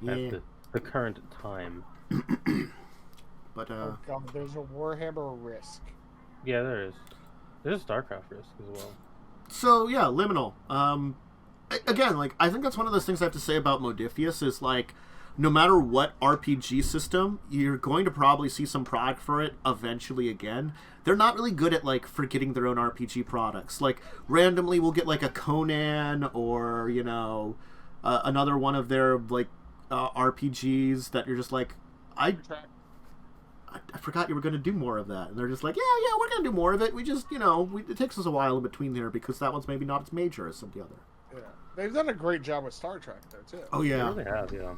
At the current time. But oh God, there's a Warhammer Risk. Yeah, there is. There's a StarCraft Risk as well. So yeah, Liminal. Again, like I think that's one of those things I have to say about Modifius is like, no matter what RPG system, you're going to probably see some product for it eventually again. They're not really good at like forgetting their own RPG products. Like randomly, we'll get like a Conan or another one of their like RPGs that you're just like, I forgot you were going to do more of that. And they're just like, yeah, we're going to do more of it. We just, it takes us a while in between there because that one's maybe not as major as some of the other. Yeah. They've done a great job with Star Trek, though, too. Oh, yeah. They really have, yeah.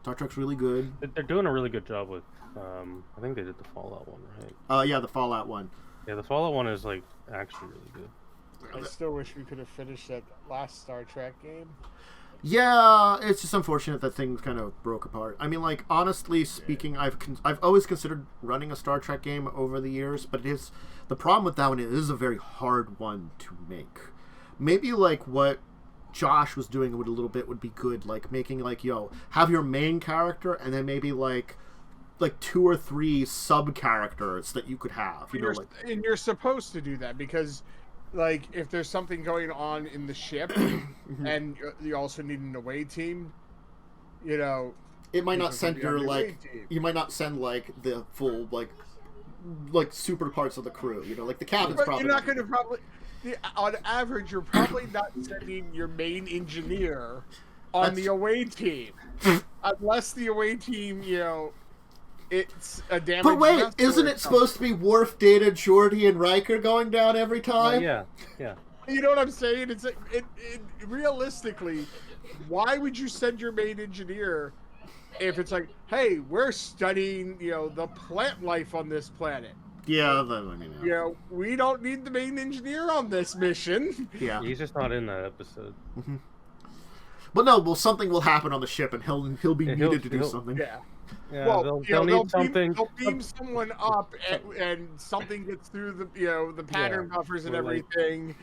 Star Trek's really good. They're doing a really good job with, I think they did the Fallout one, right? Yeah, the Fallout one. Yeah, the Fallout one is, like, actually really good. I still wish we could have finished that last Star Trek game. Yeah, it's just unfortunate that things kind of broke apart. I mean, like, honestly speaking, I've always considered running a Star Trek game over the years, but the problem with that one is it is a very hard one to make. Maybe, like, what Josh was doing a little bit would be good, like, making, like, have your main character, and then maybe, like 2 or 3 sub-characters that you could have, And you're supposed to do that, because... Like, if there's something going on in the ship, and you also need an away team, it might not send you might not send, like, the full, like super parts of the crew, like, the captain's but probably... You're not going to on average, you're probably not sending your main engineer on the away team. Unless the away team, it's a damage. But wait, isn't it supposed to be Worf, Data, Geordi, and Riker going down every time? Yeah. You know what I'm saying? It's realistically, why would you send your main engineer if it's like, hey, we're studying, the plant life on this planet? Yeah, I mean, We don't need the main engineer on this mission. Yeah, He's just not in that episode. Mm-hmm. But no, something will happen on the ship, and he'll be needed to do something. Yeah. Yeah, Well, they'll need something. They'll beam someone up, and something gets through the pattern buffers and everything.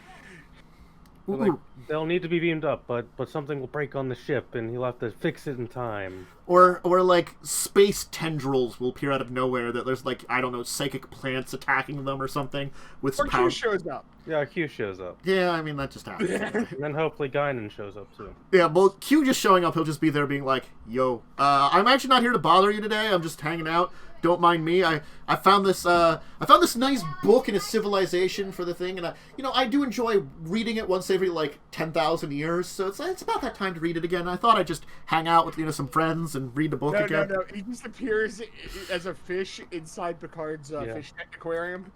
Like, they'll need to be beamed up, but something will break on the ship, and he'll have to fix it in time. Or like space tendrils will appear out of nowhere. That there's like, I don't know, psychic plants attacking them or something with Q shows up. Yeah, Q shows up. Yeah, I mean that just happens. And then hopefully Guinan shows up too. Yeah, well, Q just showing up, he'll just be there being like, "Yo, I'm actually not here to bother you today. I'm just hanging out. Don't mind me. I found this nice book in a civilization for the thing, and I do enjoy reading it once every like 10,000 years. So it's about that time to read it again. I thought I'd just hang out with some friends and read the book again." No. He just appears as a fish inside Picard's fish aquarium.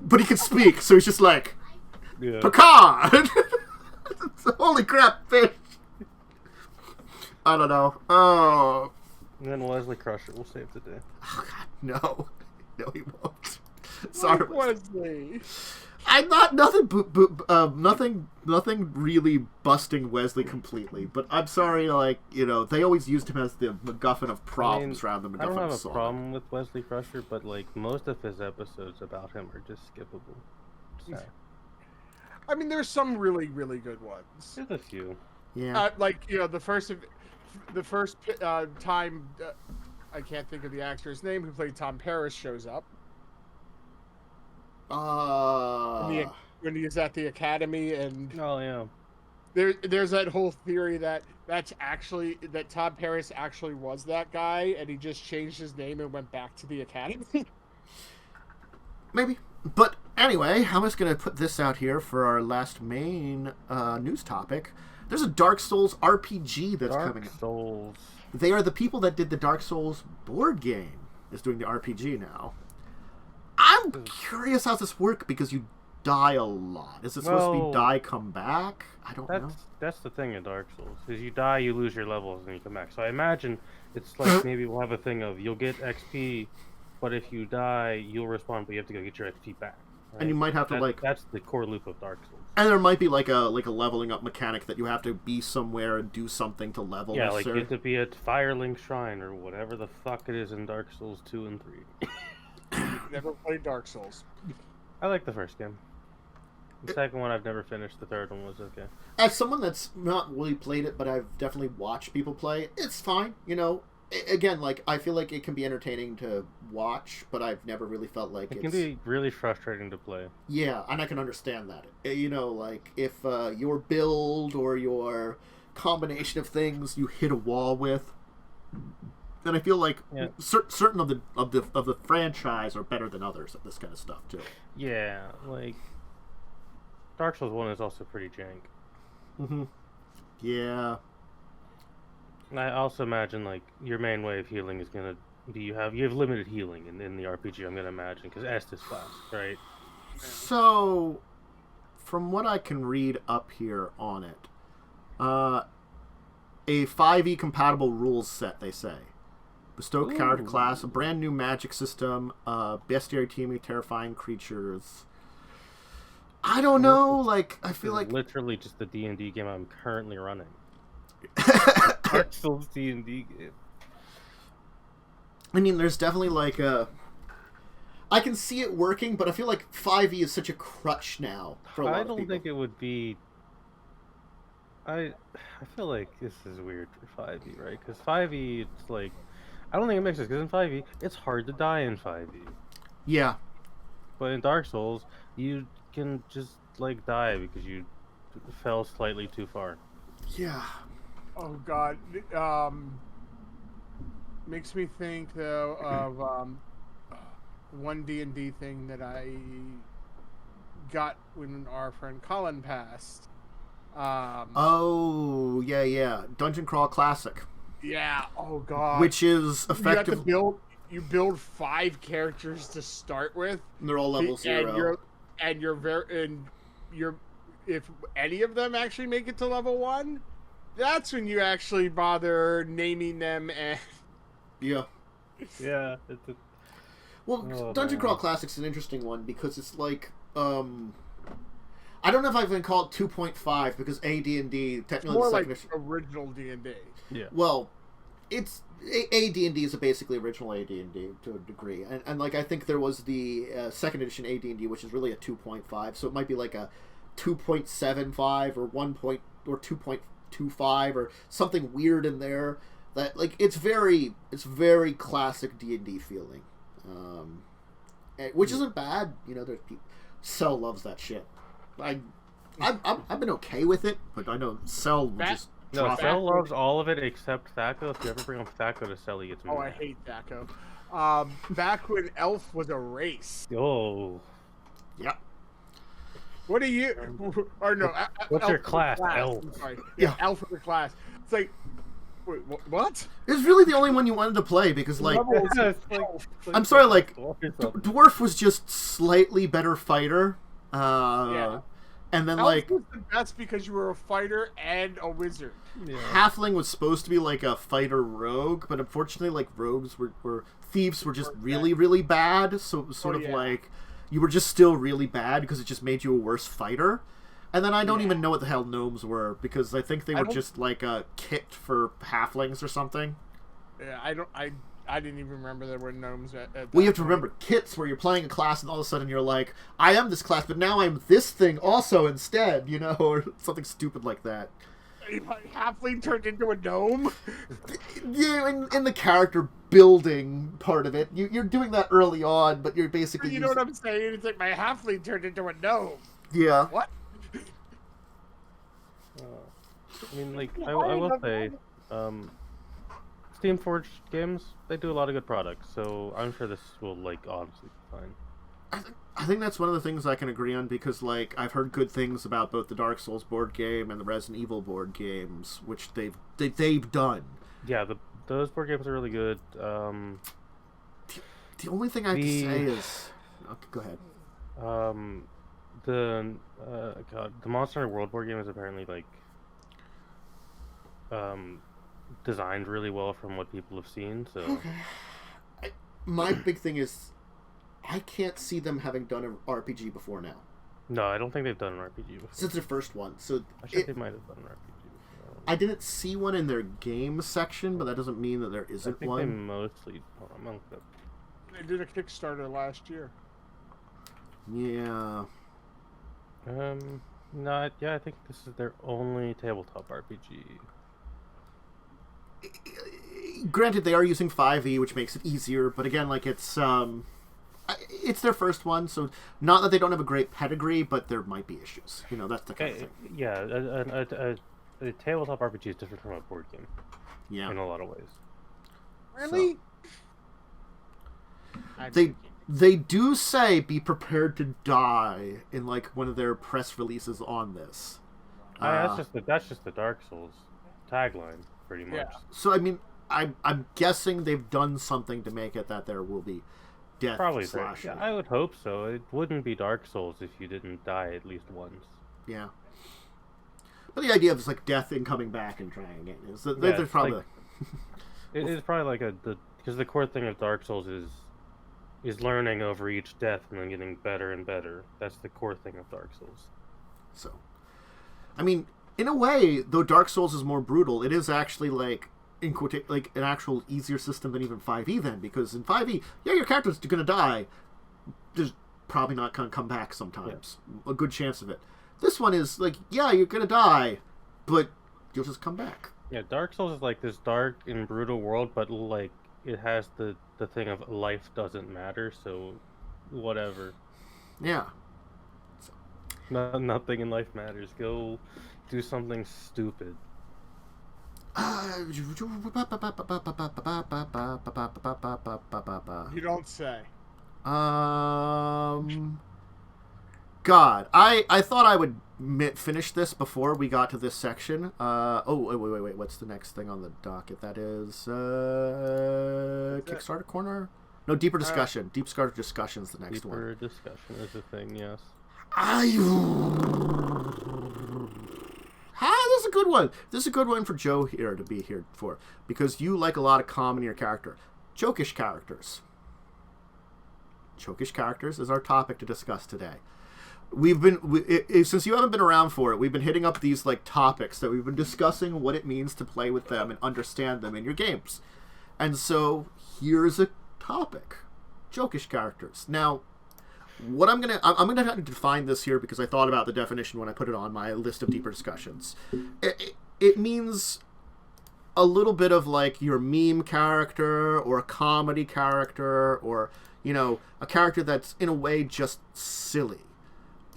but he can speak, so he's just like, Picard. Holy crap, fish. I don't know. Oh. And then Wesley Crusher will save the day. Oh God, no, he won't. Sorry, Wesley. I'm not nothing really busting Wesley completely, but I'm sorry. Like they always used him as the MacGuffin of problems rather than MacGuffin of I don't have song. a problem with Wesley Crusher, but like most of his episodes about him are just skippable. So. I mean, there's some really, really good ones. There's a few. Yeah. The first time, I can't think of the actor's name who played Tom Paris shows up. When he is at the academy, and there's that whole theory that Tom Paris actually was that guy, and he just changed his name and went back to the academy. Maybe, but anyway, I'm just gonna put this out here for our last main news topic. There's a Dark Souls RPG that's coming. Dark Souls. They are the people that did the Dark Souls board game is doing the RPG now. I'm curious how this works because you die a lot. Is it supposed to be die, come back? I don't know. That's the thing in Dark Souls. Is you die, you lose your levels, and you come back. So I imagine it's like maybe we'll have a thing of you'll get XP, but if you die, you'll respawn, but you have to go get your XP back. Right? And you might have to That's the core loop of Dark Souls. And there might be like a leveling up mechanic that you have to be somewhere and do something to level. Yeah, like you have to be at Firelink Shrine or whatever the fuck it is in Dark Souls 2 and 3. Never played Dark Souls. I like the first game. The second one I've never finished. The third one was okay. As someone that's not really played it, but I've definitely watched people play, it's fine. Again, like I feel like it can be entertaining to watch, but I've never really felt like it can be really frustrating to play. Yeah, and I can understand that. Like if your build or your combination of things you hit a wall with, then I feel like certain of the franchise are better than others at this kind of stuff too. Yeah, like Dark Souls 1 is also pretty jank. Mm-hmm. Yeah. I also imagine like your main way of healing is gonna be you have limited healing in the RPG. I'm gonna imagine because Estus fast, right? So, from what I can read up here on it, a 5e compatible rules set. They say bestow character class, a brand new magic system, bestiary teaming, terrifying creatures. I don't know. Like I feel like literally just the D&D game I'm currently running. Dark Souls D&D game. I mean, there's definitely like I can see it working, but I feel like 5e is such a crutch now for a lot of people. I don't think it would be. I feel like this is weird for 5e, right? Because 5e, it's like I don't think it makes sense because in 5e, it's hard to die in 5e. Yeah. But in Dark Souls, you can just like die because you fell slightly too far. Yeah. Oh God, makes me think though of one D&D thing that I got when our friend Colin passed. Oh yeah, Dungeon Crawl Classic. Yeah. Oh God. Which is effective. You build 5 characters to start with. And they're all level 0. and if any of them actually make it to level 1, that's when you actually bother naming them. And Yeah. Yeah. Well, Oh, Dungeon man. Crawl Classic's an interesting one because it's like, I don't know if I can call it 2.5 because AD&D technically more the like second edition. original D&D. Yeah. Well, it's AD&D is basically original AD&D to a degree, and like I think there was the second edition AD&D, which is really a 2.5, so it might be like a 2.75 or 2.25 or something weird in there. That like it's very classic D&D feeling, which isn't bad. You know, there's people. Cell loves that shit. I've been okay with it, but I know Cell would just. No, drop Cell it. loves all of it except Thaco. If you ever bring up Thaco to Cell, he gets Oh, I mad. hate Daco. Back when Elf was a race. Oh. Yeah. What are you? Or no? What's Elf your was a class? I'm Elf. sorry. Yeah. Elf was a class. It's like, wait, what? It's really the only one you wanted to play because, like, Levels Yeah, of it's like- Elf. I'm sorry, like, Or something. Dwarf was just slightly better fighter. Yeah. And then, Elf like, was the best because you were a fighter and a wizard. Yeah. Halfling was supposed to be, like, a fighter rogue, but unfortunately, like, rogues were thieves were just really, really bad. So it was sort of yeah. like, you were just still really bad because it just made you a worse fighter. And then I don't even know what the hell gnomes were because I think they were just, like, a kit for halflings or something. Yeah, I didn't even remember there were gnomes at that Well, you have to point. remember kits where you're playing a class and all of a sudden you're like, I am this class, but now I'm this thing also instead, you know, or something stupid like that. My halfling turned into a gnome. Yeah, in the character building part of it, you're doing that early on, but you're basically You know what I'm saying? It's like my halfling turned into a gnome. Yeah. What? I mean, like, I will say, Steamforged games, they do a lot of good products, so I'm sure this will, like, honestly be fine. I think that's one of the things I can agree on because, like, I've heard good things about both the Dark Souls board game and the Resident Evil board games, which they've done. Yeah, those board games are really good. The only thing I have to say is, okay, go ahead. The Monster Hunter World board game is apparently, like, designed really well from what people have seen, so... My big thing is, I can't see them having done an RPG before now. No, I don't think they've done an RPG before. Since their first one. So I think they might have done an RPG before. I didn't see one in their game section, but that doesn't mean that there I isn't think one. they mostly... Hold on, I'm gonna look up. They did a Kickstarter last year. Yeah. No, yeah, I think this is their only tabletop RPG. Granted, they are using 5e, which makes it easier, but again, like, it's their first one, so not that they don't have a great pedigree, but there might be issues. You know, that's the kind of thing. Yeah, a tabletop RPG is different from a board game Yeah. in a lot of ways. Really? They do say be prepared to die in, like, one of their press releases on this. That's just the Dark Souls tagline, pretty much. Yeah. So, I mean, I'm guessing they've done something to make it that there will be death Probably. slashing. Yeah, I would hope so. It wouldn't be Dark Souls if you didn't die at least once. Yeah. But the idea of just, like, death and coming back and trying again is that Yeah, they're it's probably... like- It's probably like because the core thing of Dark Souls is learning over each death and then getting better and better. That's the core thing of Dark Souls. So, I mean, in a way, though Dark Souls is more brutal, it is actually, like, like an actual easier system than even 5e then, because in 5e, yeah, your character's gonna die. There's probably not gonna come back sometimes. Yeah. A good chance of it. This one is, like, yeah, you're gonna die, but you'll just come back. Yeah, Dark Souls is like this dark and brutal world, but, like, it has the thing of life doesn't matter, so whatever. Yeah. Nothing in life matters. Go do something stupid. You don't say. God, I thought I would finish this before we got to this section. Wait. What's the next thing on the docket? That is Kickstarter corner. No, deeper discussion. Deep Scar discussion is the next one. Deeper discussion is a thing. Yes. This is a good one. This is a good one for Joe here to be here for, because you like a lot of calm in your character. Jokeish characters. Jokeish characters is our topic to discuss today. Since you haven't been around for it, we've been hitting up these like topics that we've been discussing what it means to play with them and understand them in your games. And so here's a topic: Jokeish characters. Now, what I'm gonna have to define this here because I thought about the definition when I put it on my list of deeper discussions. It means a little bit of like your meme character or a comedy character or, you know, a character that's in a way just silly.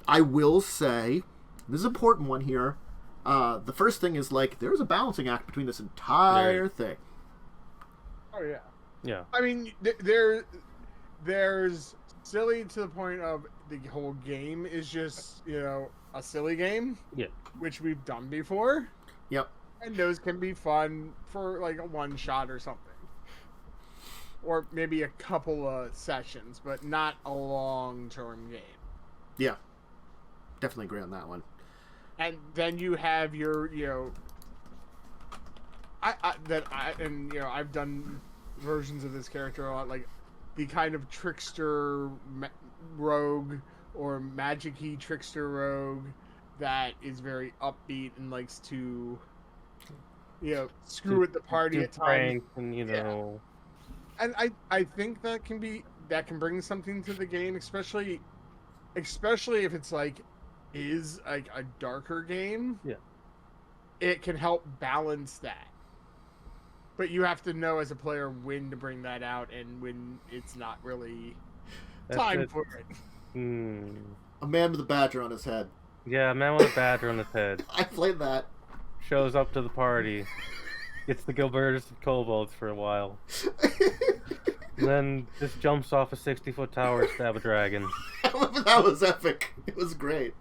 I will say, this is an important one here. The first thing is like there's a balancing act between this entire thing. Oh yeah. Yeah. I mean, there's silly to the point of the whole game is just, you know, a silly game. Yeah. Which we've done before. Yep. And those can be fun for like a one shot or something. Or maybe a couple of sessions, but not a long term game. Yeah. Definitely agree on that one. And then you have your, you know, I've done versions of this character a lot, like the kind of trickster rogue or magic-y trickster rogue that is very upbeat and likes to, you know, screw with the party at times. And, you know. Yeah. And I think that can bring something to the game, especially if it's like is like a darker game. Yeah. It can help balance that. But you have to know as a player when to bring that out and when it's not really time for it. A man with a badger on his head. Yeah, a man with a badger on his head. I played that. Shows up to the party. Gets the Gilbertus and kobolds for a while. And then just jumps off a 60-foot tower to stab a dragon. That was epic. It was great.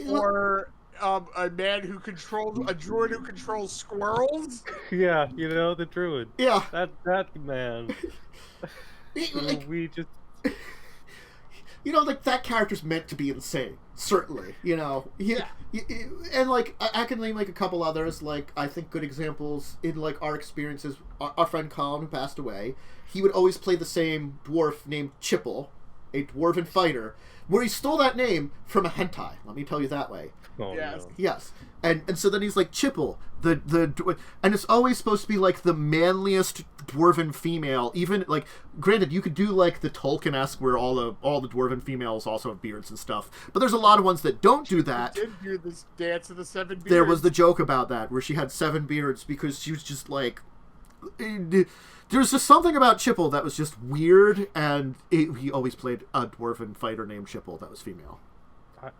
Or a man who controls a druid who controls squirrels. Yeah, you know, the druid. Yeah, that man. Like, we just, you know, like that character's meant to be insane. Certainly, you know. And like I can name like a couple others. Like I think good examples in like our experiences. Our friend Colin, who passed away, he would always play the same dwarf named Chipple, a dwarven fighter, where he stole that name from a hentai. Let me tell you that way. oh, Yes. no. Yes, and so then he's like Chipple, and it's always supposed to be like the manliest dwarven female. Even like, granted, you could do like the Tolkien-esque where all the dwarven females also have beards and stuff, but there's a lot of ones that don't do that. Did do this dance of the 7 beards. There was the joke about that where she had 7 beards because she was just like. There's just something about Chipple that was just weird, and he always played a dwarven fighter named Chipple that was female.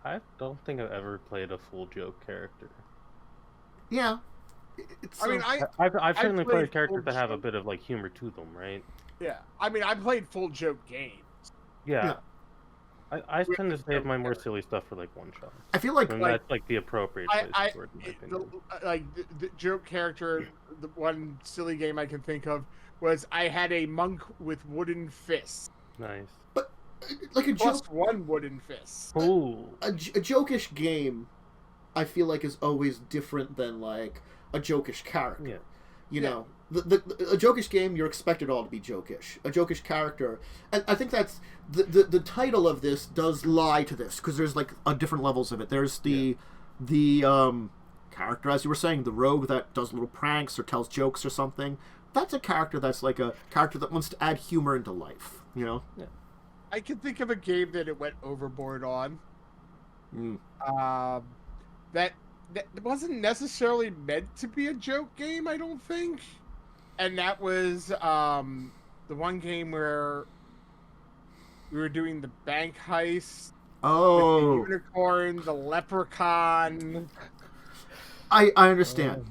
I don't think I've ever played a full joke character. Yeah. I've certainly played played characters full that have a joke. bit of like humor to them, right? Yeah. I mean, I played full joke games. Yeah. I tend to save my more silly stuff for like one shot. I feel like And that's like the appropriate place for it, in my opinion. The joke character, the one silly game I can think of was I had a monk with wooden fists. Nice. like a Plus joke. 1 wooden fist. Ooh. A jokish game, I feel like, is always different than like a jokish character. Yeah. You know, a jokish game, you're expected all to be jokish. A jokish character, and I think that's the title of this does lie to this because there's like different levels of it. There's the character, as you were saying, the rogue that does little pranks or tells jokes or something. That's a character that's like a character that wants to add humor into life. You know. Yeah. I can think of a game that it went overboard on. That wasn't necessarily meant to be a joke game, I don't think. And that was the one game where we were doing the bank heist. Oh. With the unicorn, the leprechaun. I understand.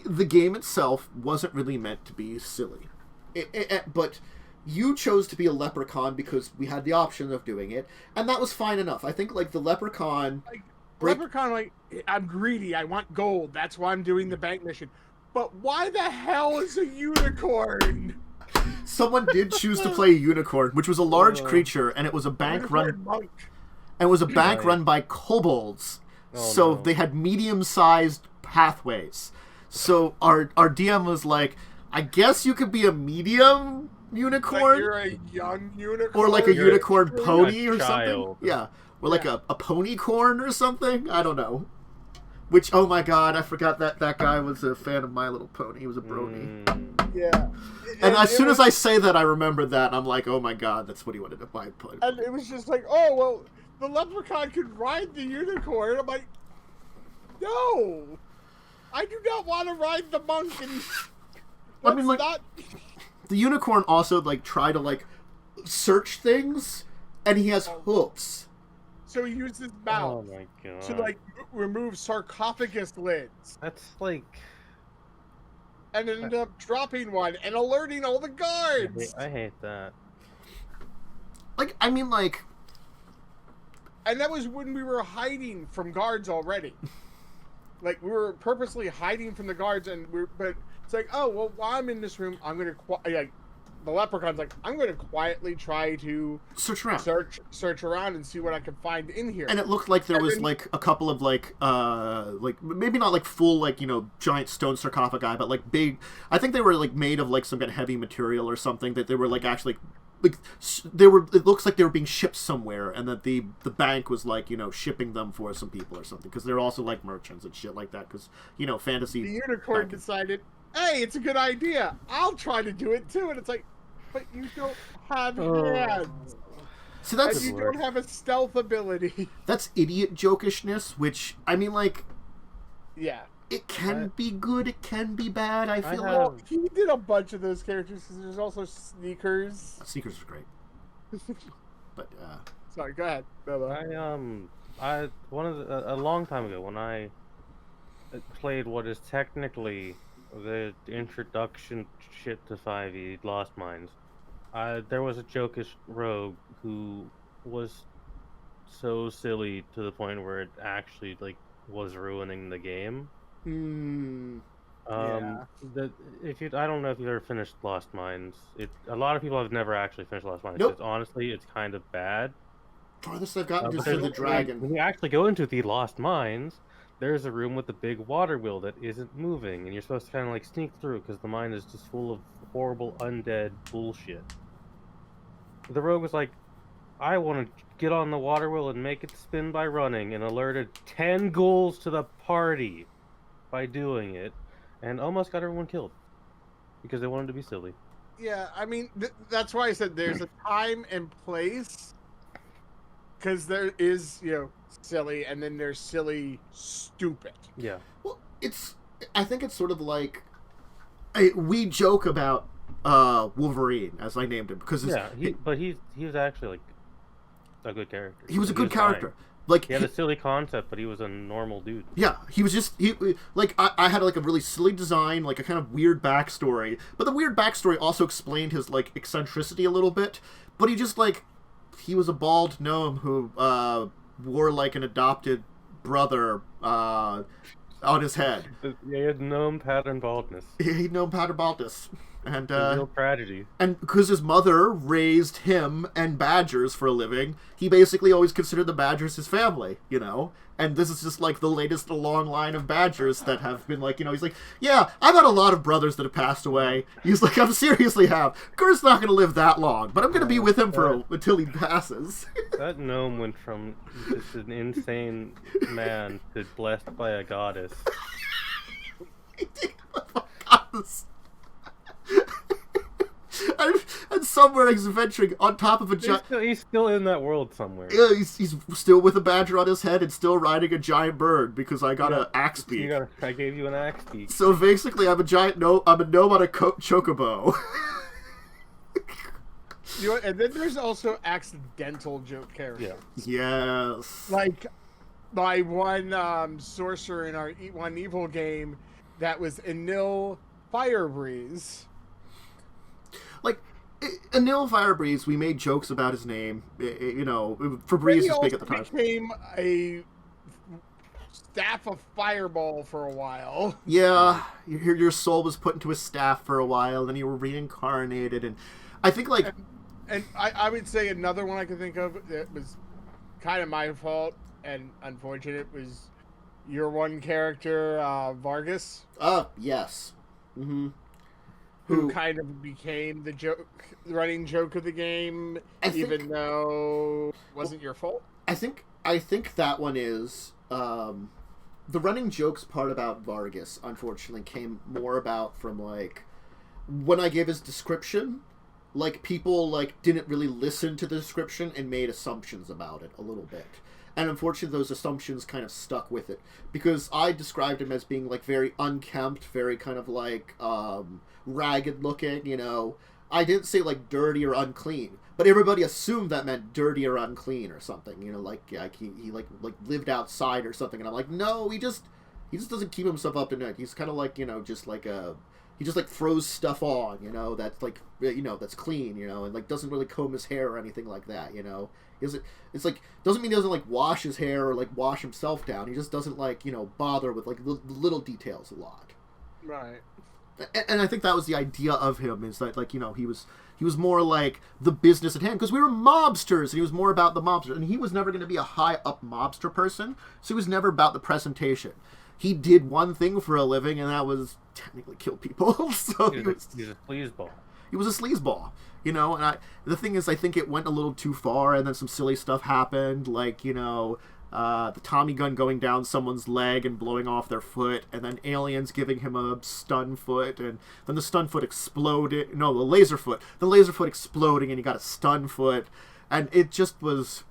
The game itself wasn't really meant to be silly. But you chose to be a leprechaun because we had the option of doing it, and that was fine enough. I think, like, the leprechaun... Leprechaun, like, I'm greedy, I want gold, that's why I'm doing the bank mission. But why the hell is a unicorn? Someone did choose to play a unicorn, which was a large creature, and it was a bank Unicorn run... monk. and it was a bank Right. run by kobolds. Oh, So no. they had medium-sized pathways. So our DM was like, I guess you could be a medium Like unicorn, you're a young unicorn. or like a You're a- unicorn You're a pony or child. something. Yeah, or like Yeah. a ponycorn or something. I don't know. Which, oh my god, I forgot that guy was a fan of My Little Pony. He was a brony. Yeah. And as it soon was- as I say that, I remember that. And I'm like, oh my god, that's what he wanted to buy. And it was just like, oh, well, the leprechaun could ride the unicorn. I'm like, no. I do not want to ride the monk. And I mean, like, not... the unicorn also, like, try to, like, search things, and he has hooves. So he used his Oh mouth my god. to, like, remove sarcophagus lids. That's like. And ended up dropping one and alerting all the guards. I hate that. Like, I mean, like, And that was when we were hiding from guards already. Like, we were purposely hiding from the guards, but it's like, oh, well, while I'm in this room, I'm going to, like, the leprechaun's like, I'm going to quietly try to search around. search around and see what I can find in here. And it looked like there And was, then- like, a couple of, like, maybe not, like, full, like, you know, giant stone sarcophagi, but, like, big, I think they were, like, made of, like, some kind of heavy material or something, that they were, like, actually, like, it looks like they were being shipped somewhere, and that the bank was, like, you know, shipping them for some people or something, because they're also, like, merchants and shit like that, because, you know, fantasy... The unicorn banking. decided, hey, it's a good idea. I'll try to do it, too. And it's like, but you don't have hands. So And that's... you don't have a stealth ability. That's idiot jokishness, which, I mean, like, Yeah. it can be good, it can be bad, I feel have- like. He did a bunch of those characters because there's also Sneakers. Sneakers are great. But, Sorry, go ahead. I a long time ago when I played what is technically the introduction shit to 5e, Lost Mines, there was a Jokish rogue who was so silly to the point where it actually like was ruining the game. Yeah. I don't know if you've ever finished Lost Mines. A lot of people have never actually finished Lost Mines. Nope. It's honestly, it's kind of bad. farthest I've gotten to But see the when dragon. you actually go into the Lost Mines, there's a room with a big water wheel that isn't moving, and you're supposed to kind of like sneak through because the mine is just full of horrible undead bullshit. The rogue was like, I want to get on the water wheel and make it spin by running, and alerted 10 ghouls to the party by doing it, and almost got everyone killed because they wanted to be silly. Yeah, I mean, that's why I said there's a time and place. Because there is, you know, silly, and then there's silly, stupid. Yeah. Well, I think it's sort of like, we joke about Wolverine, as I named him, because Yeah, but he was actually like a good character. he was a good fine. character. Like, He had a silly concept, but he was a normal dude. yeah, he was just, I had like a really silly design, like a kind of weird backstory, but the weird backstory also explained his like eccentricity a little bit, but he just like, he was a bald gnome who wore like an adopted brother on his head. Yeah, he had gnome pattern baldness. He'd known Pater Baldus. And A real tragedy. and because his mother raised him and badgers for a living, he basically always considered the badgers his family, you know? And this is just like the latest in a long line of badgers that have been like, you know, he's like, yeah, I've had a lot of brothers that have passed away. He's like, I seriously have. Kurt's not going to live that long, but I'm going to be with him until he passes. That gnome went from just an insane man to blessed by a goddess. And somewhere he's adventuring on top of a giant... He's still in that world somewhere. Yeah, he's still with a badger on his head and still riding a giant bird because I got an axe beak. I gave you an axe beak. So basically, I'm a giant gnome. I'm a gnome on a chocobo. You know, and then there's also accidental joke characters. Yeah. Yes. Like my one sorcerer in our One Evil game that was Enil Firebreeze. Like, Anil Firebreeze, we made jokes about his name. You know, He Febreze was big at also the time. became a staff of fireball for a while. Yeah, your soul was put into a staff for a while, then you were reincarnated, and I think, like... And I would say another one I could think of that was kind of my fault and unfortunate was your one character, Vargas. Yes. Mm-hmm. Who kind of became the running joke of the game, even though it wasn't your fault? I think that one is the running jokes part about Vargas, unfortunately, came more about from, like, when I gave his description, like, people, like, didn't really listen to the description and made assumptions about it a little bit. And unfortunately, those assumptions kind of stuck with it. Because I described him as being, like, very unkempt, very kind of, like, ragged looking, you know. I didn't say, like, dirty or unclean. But everybody assumed that meant dirty or unclean or something, you know, like he lived outside or something. And I'm like, no, he just doesn't keep himself up to night. He's kind of like, you know, just like he just, like, throws stuff on, you know, that's, like, you know, that's clean, you know, and, like, doesn't really comb his hair or anything like that, you know. It's like, doesn't mean he doesn't, like, wash his hair or, like, wash himself down. He just doesn't, like, you know, bother with, like, little details a lot. Right. And I think that was the idea of him, is that, like, you know, he was more like the business at hand, because we were mobsters, and he was more about the mobster, and he was never going to be a high-up mobster person, so he was never about the presentation. He did one thing for a living, and that was technically kill people. So he's a sleazeball. He was a sleazeball, you know. And the thing is, I think it went a little too far, and then some silly stuff happened, like, you know, the Tommy gun going down someone's leg and blowing off their foot, and then aliens giving him a stun foot, and then the stun foot exploded. No, the laser foot exploding, and he got a stun foot, and it just was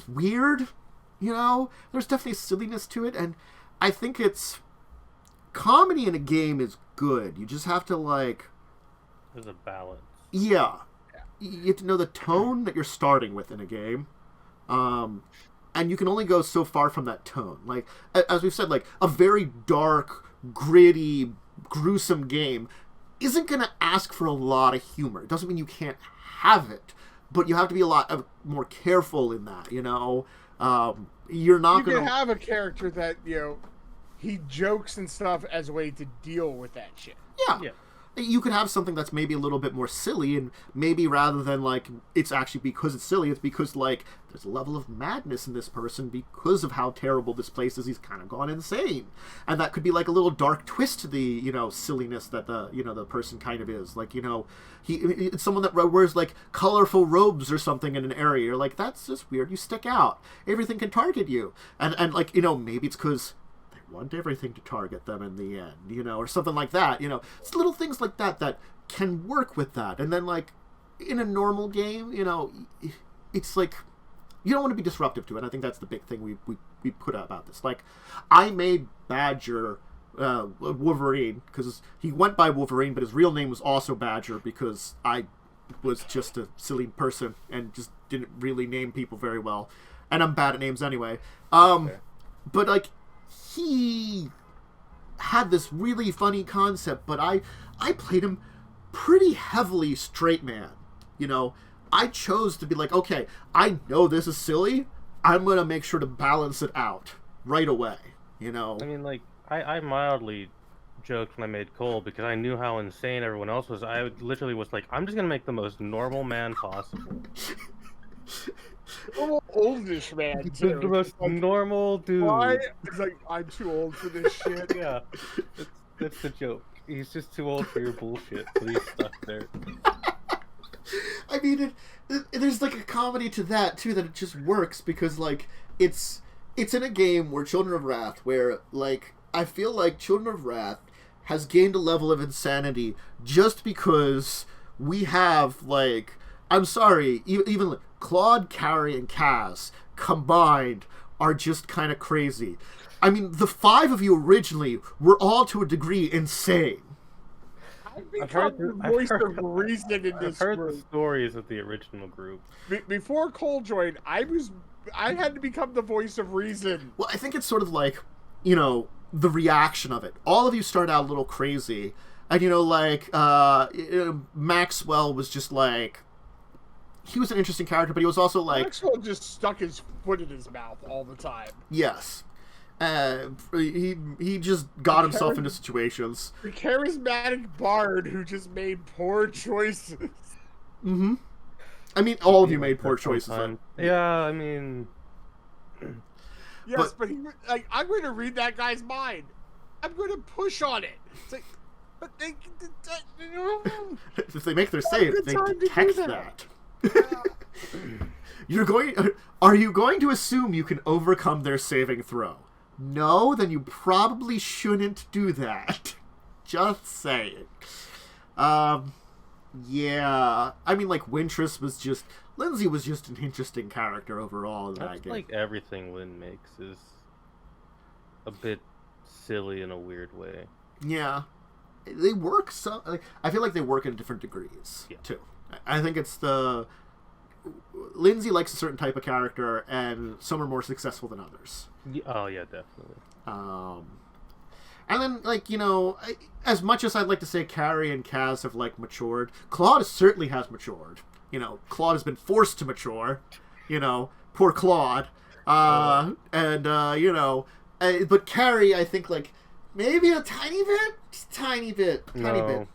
weird. You know, there's definitely silliness to it, and I think it's comedy in a game is good. You just have to, like, there's a balance. Yeah. You have to know the tone that you're starting with in a game. And you can only go so far from that tone. Like, as we've said, like, a very dark, gritty, gruesome game isn't going to ask for a lot of humor. It doesn't mean you can't have it, but you have to be a lot more careful in that, you know? You're not going to... You can have a character that, you know, he jokes and stuff as a way to deal with that shit. Yeah. You could have something that's maybe a little bit more silly, and maybe rather than, like, it's actually because it's silly, it's because, like, there's a level of madness in this person because of how terrible this place is. He's kind of gone insane. And that could be, like, a little dark twist to the, you know, silliness that the, you know, the person kind of is. Like, you know, it's someone that wears, like, colorful robes or something in an area. You're like, that's just weird. You stick out. Everything can target you. And like, you know, maybe it's because want everything to target them in the end, you know, or something like that, you know. It's little things like that that can work with that. And then, like, in a normal game, you know, it's like, you don't want to be disruptive to it. I think that's the big thing we put out about this. Like, I made Badger Wolverine, because he went by Wolverine, but his real name was also Badger, because I was just a silly person and just didn't really name people very well. And I'm bad at names anyway. Okay. But, like, he had this really funny concept, but I played him pretty heavily straight man. You know, I chose to be like, okay, I know this is silly. I'm going to make sure to balance it out right away, you know? I mean, like, I mildly joked when I made Cole because I knew how insane everyone else was. I literally was like, I'm just going to make the most normal man possible. Oldish man, too. The most normal dude. Why? It's like, I'm too old for this shit. Yeah, that's the joke. He's just too old for your bullshit, so he's stuck there. I mean, there's, like, a comedy to that, too, that it just works, because, like, it's in a game where Children of Wrath, where, like, I feel like Children of Wrath has gained a level of insanity just because we have, like, I'm sorry, even Claude, Carrie, and Kaz combined are just kind of crazy. I mean, the five of you originally were all to a degree insane. I've heard the voice of reason in this group. I've heard the stories of the original group. Before Cole joined, I had to become the voice of reason. Well, I think it's sort of like, you know, the reaction of it. All of you started out a little crazy, and, you know, like, Maxwell was just like, he was an interesting character, but he was also like... Maxwell just stuck his foot in his mouth all the time. Yes. He just got himself into situations. The charismatic bard who just made poor choices. Mm-hmm. I mean, all of you made poor choices. Yeah, I mean... Yes, but he, like, I'm going to read that guy's mind. I'm going to push on it. It's like, but they... if they make their save, they detect that. Yeah. Are you going to assume you can overcome their saving throw? No, then you probably shouldn't do that. Just saying. Yeah. I mean, like, Wintress was just... Lindsay was just an interesting character overall in that game. Like everything Lynn makes is a bit silly in a weird way. Yeah. They work so... Like, I feel like they work in different degrees, too. I think it's the... Lindsay likes a certain type of character, and some are more successful than others. Oh, yeah, definitely. And then, like, you know, as much as I'd like to say Carrie and Kaz have, like, matured, Claude certainly has matured. You know, Claude has been forced to mature. You know, poor Claude. You know, but Carrie, I think, like, maybe a tiny bit? Just tiny bit. Tiny bit.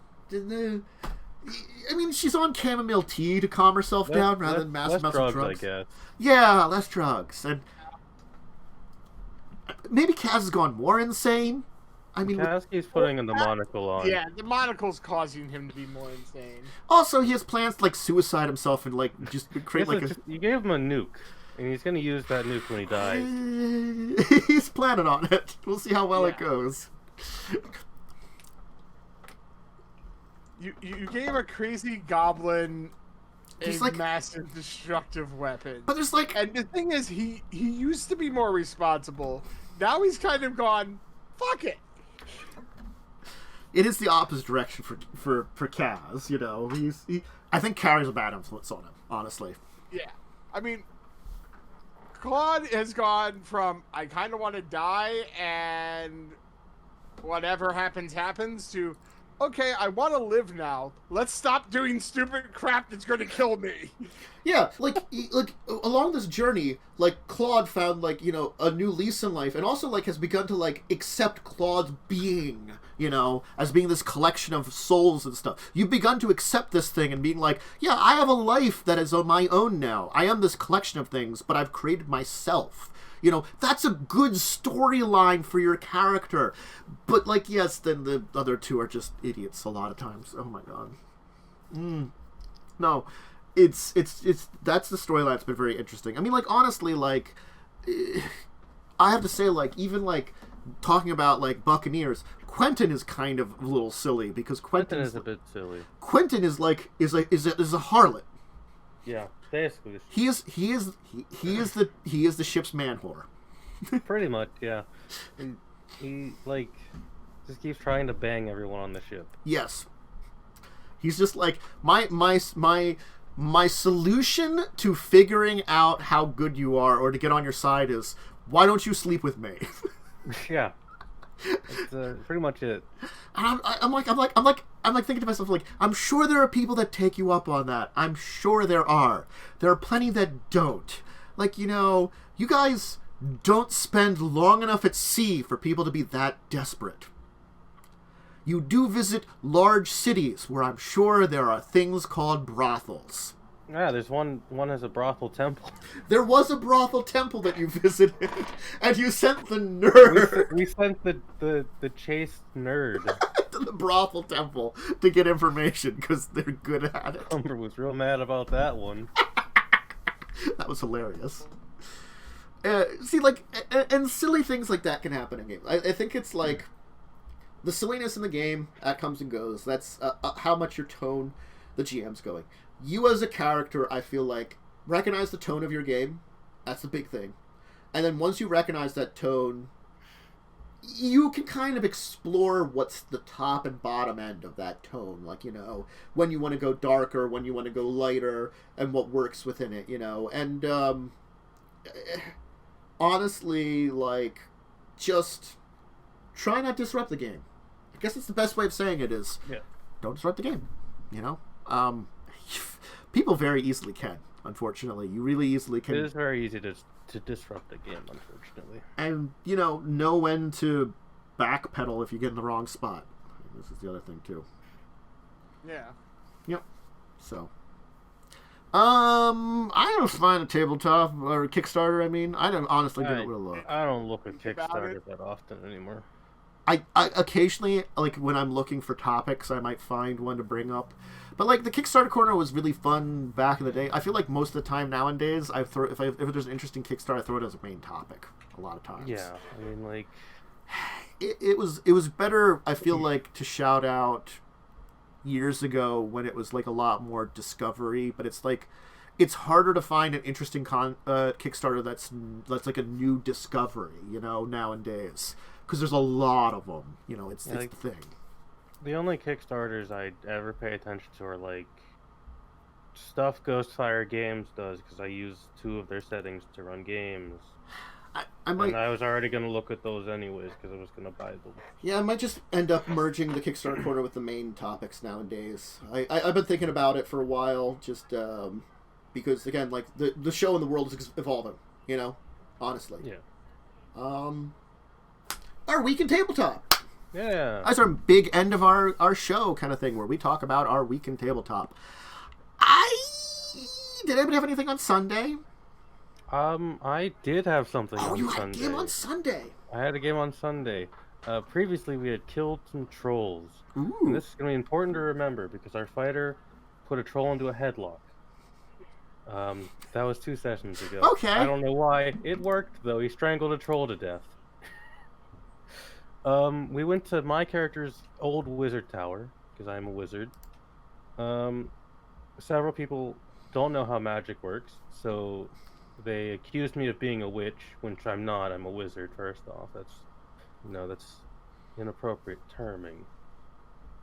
I mean, she's on chamomile tea to calm herself down rather than massive amounts of drugs. I guess. Yeah, less drugs. And maybe Kaz has gone more insane. I mean, Kaz keeps putting the monocle on. Yeah, the monocle's causing him to be more insane. Also, he has plans to, like, suicide himself and, like, just create, like, you gave him a nuke, and he's going to use that nuke when he dies. He's planning on it. We'll see how well it goes. You gave a crazy goblin a like, massive destructive weapon. But there's, like... And the thing is, he used to be more responsible. Now he's kind of gone, fuck it. It is the opposite direction for Kaz, you know. I think Carrie's a bad influence on him, honestly. Yeah. I mean, Claude has gone from, I kind of want to die, and whatever happens, to, okay, I want to live now. Let's stop doing stupid crap that's going to kill me. Yeah, like along this journey, like, Claude found, like, you know, a new lease in life, and also, like, has begun to, like, accept Claude's being, you know, as being this collection of souls and stuff. You've begun to accept this thing and being like, yeah, I have a life that is on my own now. I am this collection of things, but I've created myself. You know, that's a good storyline for your character. But, like, yes, then the other two are just idiots a lot of times. Oh my god. No. It's that's the storyline that's been very interesting. I mean, like, honestly, like, I have to say, like, even, like, talking about, like, Buccaneers, Quentin is kind of a little silly because Quentin is a bit silly. Quentin is a harlot. Yeah, basically. He is the ship's man whore. Pretty much, yeah. He like just keeps trying to bang everyone on the ship. Yes. He's just like my solution to figuring out how good you are or to get on your side is, why don't you sleep with me? Yeah. That's pretty much it. And I'm like thinking to myself, like, I'm sure there are people that take you up on that. I'm sure there are. There are plenty that don't. Like, you know, you guys don't spend long enough at sea for people to be that desperate. You do visit large cities where I'm sure there are things called brothels. Yeah, there's one has a brothel temple. There was a brothel temple that you visited, and you sent the nerd. We sent the chaste nerd to the brothel temple to get information because they're good at it. Humber was real mad about that one. That was hilarious. See, like, and silly things like that can happen in games. I think it's like the silliness in the game that comes and goes. That's how much your tone the GM's going. You as a character, I feel like, recognize the tone of your game. That's the big thing. And then once you recognize that tone, you can kind of explore what's the top and bottom end of that tone. Like, you know, when you want to go darker, when you want to go lighter, and what works within it, you know. And honestly, like, just try not to disrupt the game. I guess it's the best way of saying it is, don't disrupt the game, you know? People very easily can, unfortunately. You really easily can. It is very easy to disrupt the game, unfortunately. And, you know when to backpedal if you get in the wrong spot. This is the other thing, too. Yeah. Yep. So. I don't find a tabletop or Kickstarter. I mean, I don't honestly didn't really look. I don't look at About Kickstarter it. that often anymore. I occasionally, like when I'm looking for topics, I might find one to bring up. But like the Kickstarter corner was really fun back in the day. I feel like most of the time nowadays, if there's an interesting Kickstarter, I throw it as a main topic. A lot of times. Yeah, I mean, like, It was better. I feel like to shout out years ago when it was like a lot more discovery, but it's like it's harder to find an interesting Kickstarter that's like a new discovery, nowadays, because there's a lot of them. It's like, the thing. the only Kickstarters I ever pay attention to are like stuff Ghostfire Games does, because I use 2 of their settings to run games. I might, And I was already going to look at those anyways, because I was going to buy them. yeah, I might just end up merging the Kickstarter corner with the main topics nowadays. I've been thinking about it for a while, just because again, like the show and the world is evolving, honestly. Yeah. Our week in tabletop. Yeah. That's our big end of our show kind of thing, where we talk about our week in tabletop. Did anybody have anything on Sunday? I did have something on You Sunday. had a game on Sunday. I had a game on Sunday. Previously, we had killed some trolls. Ooh. And this is going to be important to remember, because our fighter put a troll into a headlock. That was 2 sessions ago. Okay. I don't know why. It worked, though. He strangled a troll to death. We went to my character's old wizard tower, because I'm a wizard. Several people don't know how magic works, so they accused me of being a witch, which I'm not. I'm a wizard, first off. That's inappropriate terming.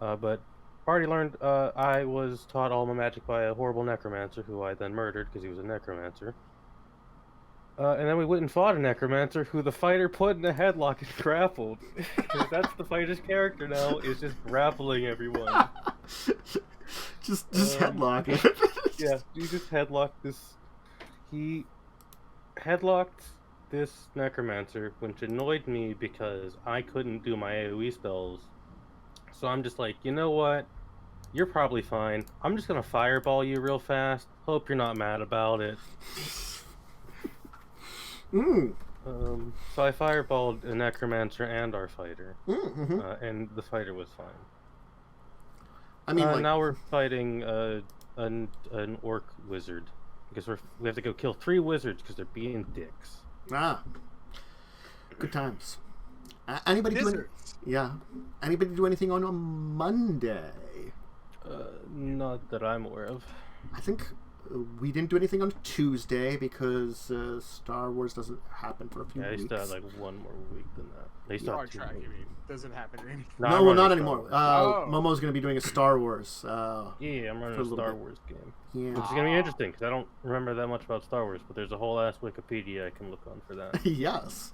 But already learned I was taught all my magic by a horrible necromancer, who I then murdered because he was a necromancer. And then we went and fought a necromancer who the fighter put in a headlock and grappled. That's the fighter's character now, is just grappling everyone. just headlock it. Yeah, he just headlocked this. He headlocked this necromancer, which annoyed me because I couldn't do my AoE spells. So I'm just like, you know what? You're probably fine. I'm just gonna fireball you real fast. Hope you're not mad about it. So I fireballed a necromancer and our fighter, and the fighter was fine. I mean, now we're fighting an orc wizard, because we have to go kill 3 wizards because they're being dicks. Good times. Anybody do anything on a Monday? Not that I'm aware of. I think we didn't do anything on Tuesday because Star Wars doesn't happen for a few weeks. Yeah, they still had like 1 more week than that. They still have 2 more weeks. Doesn't happen anymore. No, well, not anymore. Momo's going to be doing a Star Wars. Yeah, I'm running a Star Wars game. Yeah. Which is going to be interesting, because I don't remember that much about Star Wars, but there's a whole ass Wikipedia I can look on for that. Yes.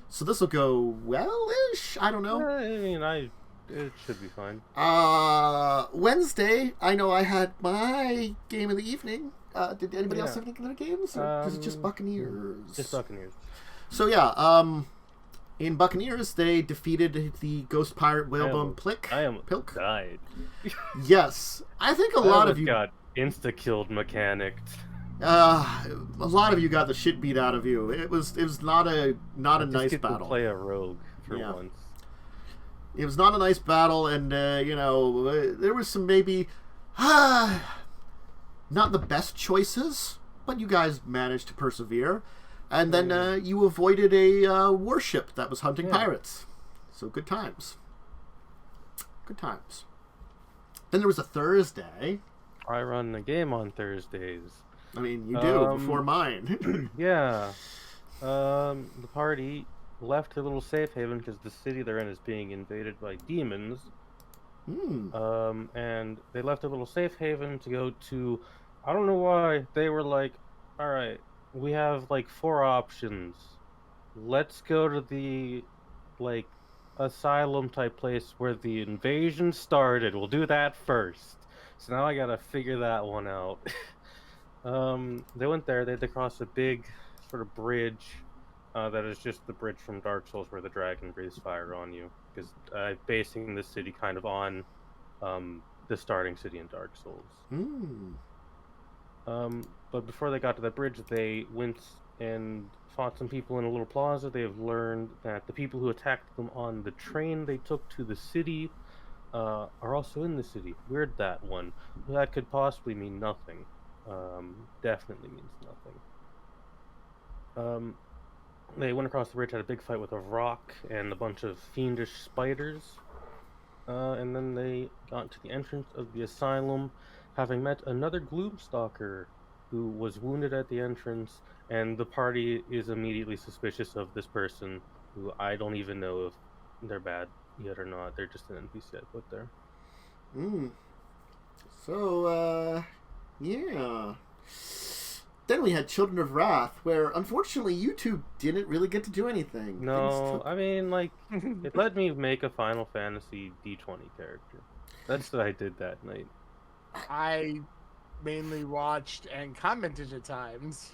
So this will go well-ish? I don't know. I mean, it should be fine. Wednesday, I know I had my game of the evening. Did anybody else have any other games? Or is it just Buccaneers? Just Buccaneers. So yeah, in Buccaneers, they defeated the Ghost Pirate Whalebone Pilk. Died. Yes. I think a lot of you got insta-killed mechanicked. a lot of you got the shit beat out of you. It was not a nice get battle. To play a rogue for once. It was not a nice battle, and there was some maybe not the best choices, but you guys managed to persevere, and then you avoided a warship that was hunting pirates. So good times. Good times. Then there was a Thursday. I run the game on Thursdays. I mean, you do before mine. Yeah. The party left their little safe haven because the city they're in is being invaded by demons. And they left a little safe haven to go to. I don't know why they were like, all right, we have like 4 options. Let's go to the like asylum type place where the invasion started. We'll do that first. So now I gotta figure that one out. They went there. They had to cross a big sort of bridge. That is just the bridge from Dark Souls where the dragon breathes fire on you. Because basing this city kind of on the starting city in Dark Souls. But before they got to that bridge, they went and fought some people in a little plaza. They have learned that the people who attacked them on the train they took to the city are also in the city. Weird, that one. That could possibly mean nothing. Definitely means nothing. They went across the bridge, had a big fight with a rock and a bunch of fiendish spiders. And then they got to the entrance of the asylum, having met another Gloomstalker who was wounded at the entrance, and the party is immediately suspicious of this person, who I don't even know if they're bad yet or not. They're just an NPC I put there. So, yeah. Then we had Children of Wrath, where unfortunately you two didn't really get to do anything. No, I mean, like, it let me make a Final Fantasy D20 character. That's what I did that night. I mainly watched and commented at times.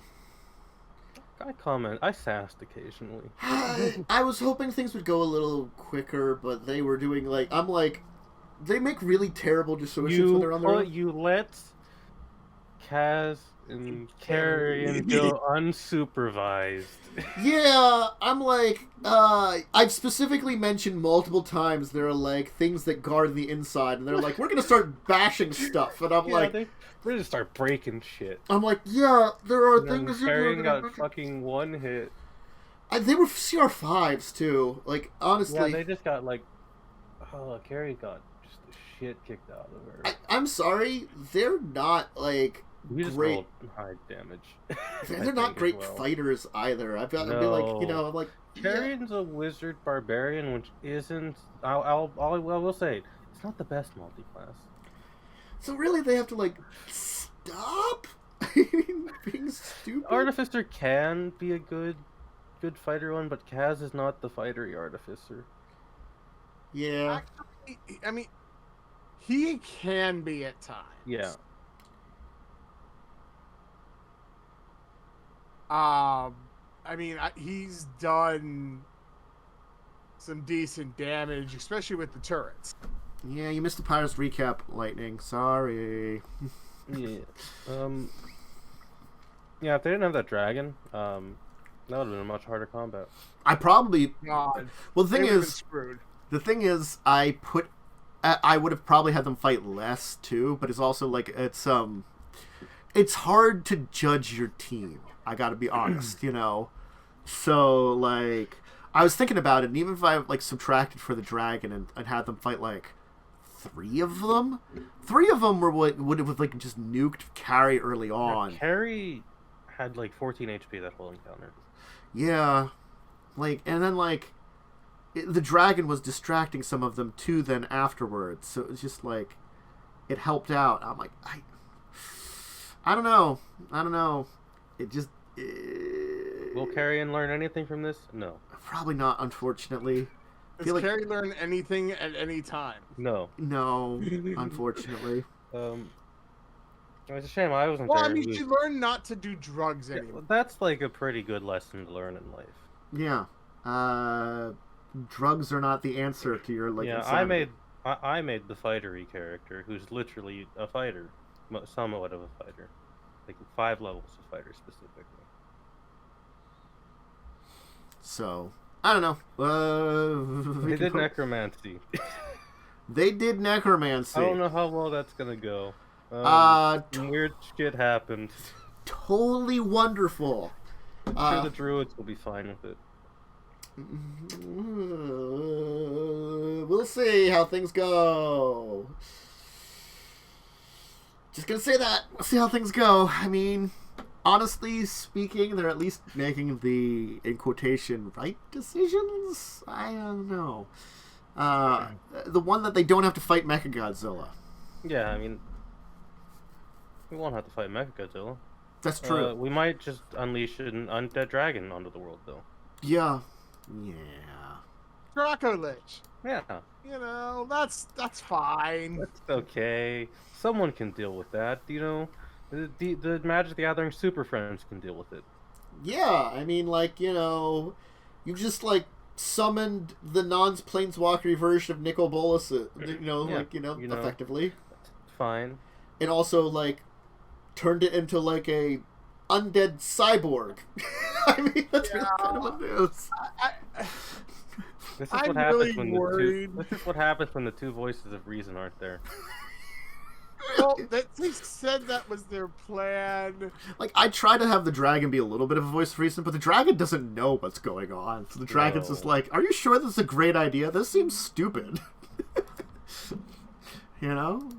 I sassed occasionally. I was hoping things would go a little quicker, but they were doing, like, I'm like, they make really terrible decisions when they're on their own. You let Kaz and Carrie and go unsupervised. Yeah, I'm like, I've specifically mentioned multiple times there are, like, things that guard the inside, and they're like, we're gonna start bashing stuff, and I'm like... We're gonna start breaking shit. I'm like, yeah, there are and things... Carrie got fucking one hit. They were CR5s, too. Like, honestly... Yeah, they just got, like... Oh, Carrie got just the shit kicked out of her. I'm sorry, they're not, like... We just great rolled high damage. They're not great fighters either. I've got to be like, you know, like... Carrion's a wizard barbarian, which isn't... I will say, it's not the best multi-class. So really they have to, like, stop being stupid? Artificer can be a good fighter one, but Kaz is not the fightery Artificer. Yeah. Actually, I mean, he can be at times. Yeah. I mean, he's done some decent damage, especially with the turrets. Yeah, you missed the Pirates recap, Lightning. Sorry. Yeah. Yeah, if they didn't have that dragon, that would have been a much harder combat. I probably... God. Well, the thing is... Screwed. The thing is, I would have probably had them fight less, too, but it's also, like, it's hard to judge your team. I gotta be honest, you know? So, like, I was thinking about it, and even if I, like, subtracted for the dragon and had them fight, like, 3 of them were what would have, like, just nuked Carrie early on. Yeah, Carrie had, like, 14 HP that whole encounter. Yeah. Like, and then, like, the dragon was distracting some of them, too, then afterwards. So it was just, like, it helped out. I'm like, I don't know. It just... Will Carrion learn anything from this? No. Probably not, unfortunately. Does Carrie learn anything at any time? No. No, unfortunately. It's a shame I wasn't there. Well, I mean, she learned not to do drugs anymore. That's like a pretty good lesson to learn in life. Yeah. Drugs are not the answer to your, like, yeah, insanity. I made the fightery character, who's literally a fighter. Somewhat of a fighter. Like 5 levels of fighter specifically. So, I don't know. They did necromancy. They did necromancy. I don't know how well that's gonna go. Weird shit happened. Totally wonderful. I'm sure the druids will be fine with it. We'll see how things go. Just gonna say that. We'll see how things go. I mean, honestly speaking, they're at least making the, in quotation, right decisions? I don't know. The one that they don't have to fight Mechagodzilla. Yeah, I mean, we won't have to fight Mechagodzilla. That's true. We might just unleash an undead dragon onto the world, though. Yeah. Dracolich. Yeah. You know, that's fine. That's okay. Someone can deal with that, you know? The Magic the Gathering Super Friends can deal with it. Yeah, I mean, like, you know, you just, like, summoned the non-planeswalker version of Nicol Bolas, effectively. Fine. And also, like, turned it into like a undead cyborg. I mean, that's really kind of what it is. This is I'm what happens really when worried. This is what happens when the two voices of reason aren't there. Well, they said that was their plan. Like, I try to have the dragon be a little bit of a voice of reason, but the dragon doesn't know what's going on. So the dragon's just like, are you sure this is a great idea? This seems stupid. You know?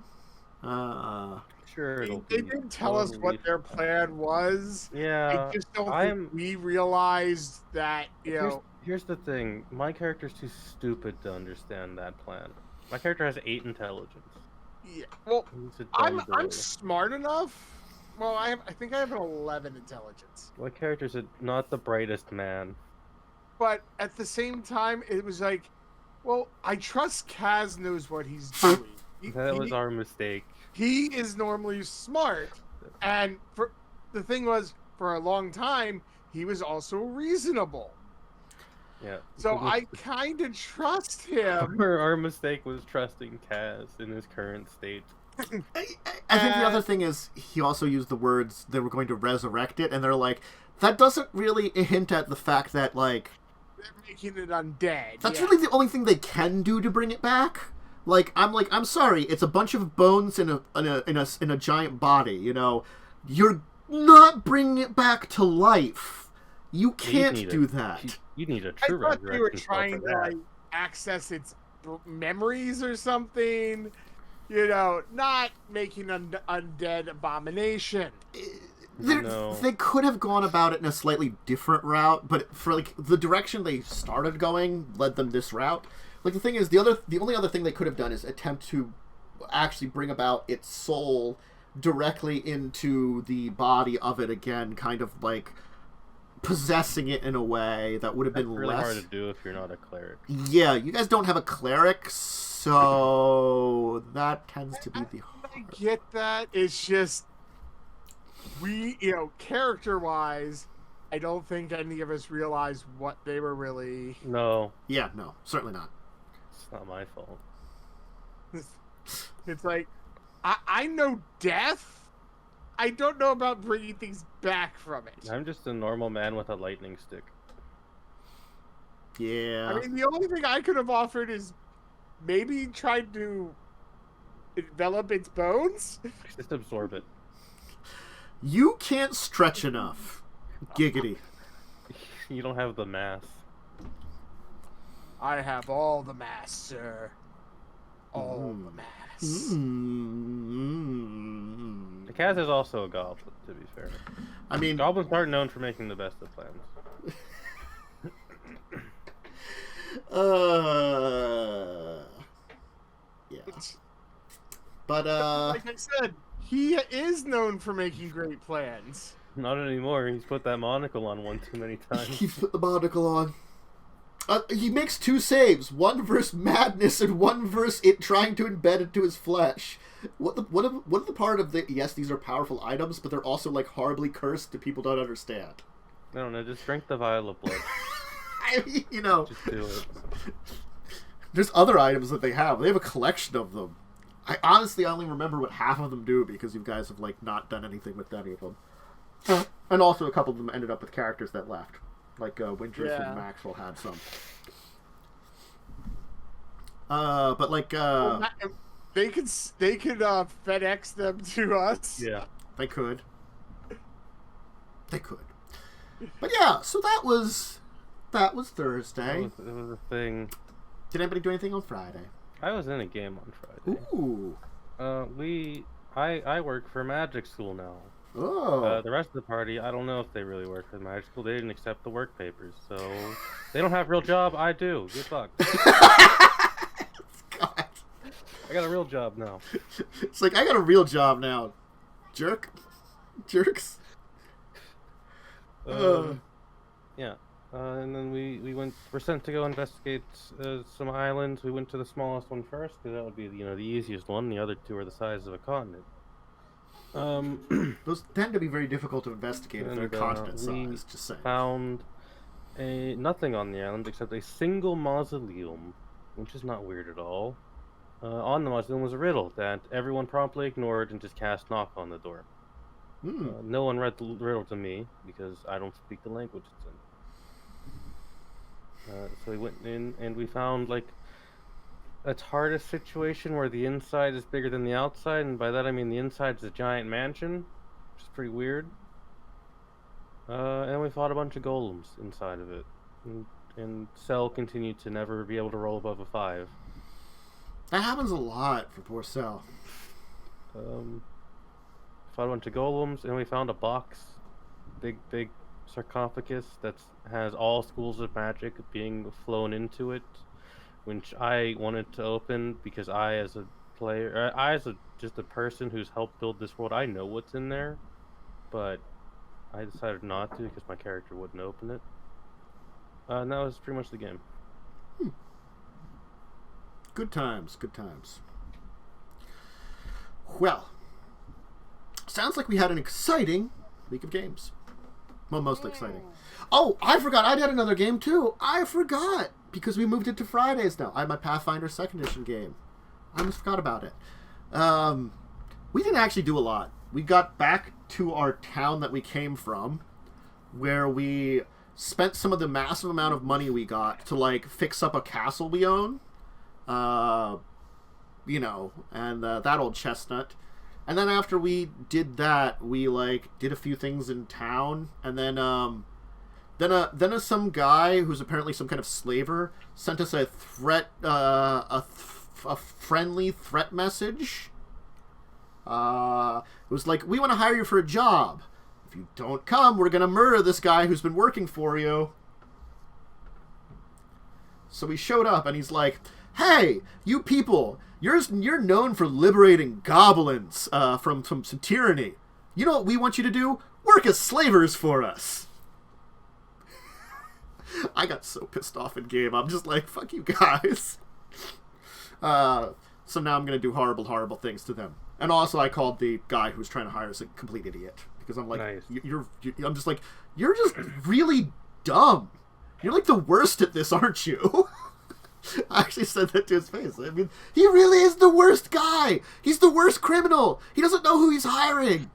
Sure, They didn't tell us what their plan was. Yeah, I just don't think we realized that, you know... Here's the thing. My character's too stupid to understand that plan. My character has 8 intelligence. Yeah, well, He's a I'm dumb boy. smart enough. Well, I think I have an 11 intelligence. My character's not the brightest man. But at the same time, it was like, well, I trust Kaz knows what he's doing. That was our mistake. He is normally smart, and the thing was, for a long time, he was also reasonable. Yeah. So I kind of trust him. Our mistake was trusting Kaz in his current state. I think the other thing is, he also used the words, they were going to resurrect it, and they're like, that doesn't really hint at the fact that, like... They're making it undead. That's really the only thing they can do to bring it back. I'm sorry, it's a bunch of bones in a giant body, you know? You're not bringing it back to life. You can't do that. You need a true I thought they were resurrection trying to like, access its memories or something. You know, not making an undead abomination. They could have gone about it in a slightly different route, but for like the direction they started going led them this route. Like the thing is, the only other thing they could have done is attempt to actually bring about its soul directly into the body of it again, kind of like possessing it in a way that would have been really less hard to do if you're not a cleric. Yeah, you guys don't have a cleric, so that tends to be the hard. I get that. It's just character-wise, I don't think any of us realized what they were really. No. Yeah, no, certainly not. It's not my fault. It's like, I know death. I don't know about bringing things back from it. I'm just a normal man with a lightning stick. Yeah. I mean, the only thing I could have offered is maybe try to envelop its bones. Just absorb it. You can't stretch enough. Giggity. You don't have the mass. I have all the mass, sir. All the mass. The Kaz is also a goblin, to be fair. I mean, goblins aren't known for making the best of plans. Yeah. But like I said, he is known for making great plans. Not anymore. He's put that monocle on one too many times. He's put the monocle on. He makes 2 saves, one versus madness and one versus it trying to embed into his flesh. What the part of the yes, these are powerful items, but they're also like horribly cursed that people don't understand. I don't know, just drink the vial of blood. I mean, you know, Just do it. there's other items that they have. They have a collection of them. I honestly only remember what half of them do because you guys have like not done anything with any of them. And also a couple of them ended up with characters that left. Like Winters and Maxwell had some. But like they could FedEx them to us. Yeah. They could. But yeah, so that was Thursday. It was a thing. Did anybody do anything on Friday? I was in a game on Friday. Ooh. I work for Magic School now. Oh. The rest of the party, I don't know if they really work for Magic School. They didn't accept the work papers, so they don't have a real job. I do. Good luck. God. I got a real job now. It's like, I got a real job now. Jerks. Yeah. And then we're sent to go investigate some islands. We went to the smallest one first, because that would be the easiest one. The other 2 are the size of a continent. Those tend to be very difficult to investigate if they're continent size, just saying. Found nothing on the island except a single mausoleum, which is not weird at all. On the mausoleum was a riddle that everyone promptly ignored and just cast knock on the door. No one read the riddle to me because I don't speak the language it's in. So we went in and we found like a TARDIS situation where the inside is bigger than the outside, and by that I mean the inside is a giant mansion, which is pretty weird. And we fought a bunch of golems inside of it. And Cell continued to never be able to roll above a 5. That happens a lot for poor Cell. Fought a bunch of golems, and we found a box, big sarcophagus that has all schools of magic being flown into it, which I wanted to open because I, as a player, just a person who's helped build this world, I know what's in there, but I decided not to because my character wouldn't open it. And that was pretty much the game. Good times, good times. Well, sounds like we had an exciting week of games. Well, mostly exciting. Oh, I forgot. I had another game too. I forgot because we moved it to Fridays now. I had my Pathfinder 2nd Edition game. I almost forgot about it. We didn't actually do a lot. We got back to our town that we came from, where we spent some of the massive amount of money we got to like fix up a castle we own. You know, and that old chestnut. And then after we did that, we like did a few things in town, and then some guy who's apparently some kind of slaver sent us a threat, a friendly threat message. It was like, we want to hire you for a job. If you don't come, we're gonna murder this guy who's been working for you. So we showed up, and he's like, hey, you people, you're known for liberating goblins from some tyranny. You know what we want you to do? Work as slavers for us. I got so pissed off in game. I'm just like, fuck you guys. So now I'm going to do horrible, horrible things to them. And also I called the guy who was trying to hire us a complete idiot. Because I'm like, nice. I'm just like, you're just really dumb. You're like the worst at this, aren't you? I actually said that to his face. I mean, he really is the worst guy. He's the worst criminal. He doesn't know who he's hiring.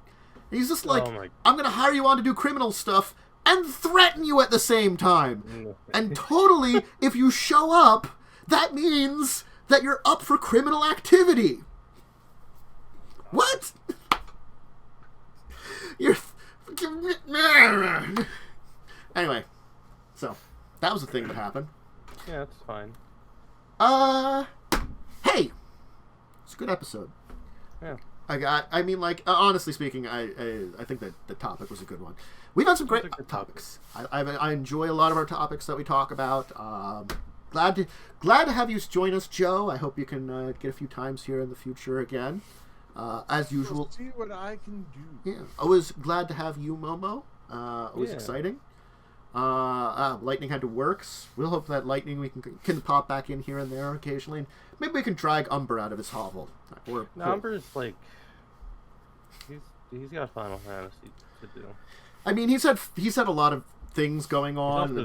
He's just like, I'm going to hire you on to do criminal stuff and threaten you at the same time. And totally, if you show up, that means that you're up for criminal activity. What? You're... Anyway, so, that was the thing that happened. Yeah, that's fine. Hey! It's a good episode. Yeah. Honestly speaking, I think that the topic was a good one. We've had some great topics. I enjoy a lot of our topics that we talk about. Glad to have you join us, Joe. I hope you can get a few times here in the future again. As usual. We'll see what I can do. Yeah. Always glad to have you, Momo. Always exciting. Lightning had to work. We'll hope that Lightning we can pop back in here and there occasionally. Maybe we can drag Umber out of his hovel. Umber's like, he's got Final Fantasy to do. I mean, he's had a lot of things going on.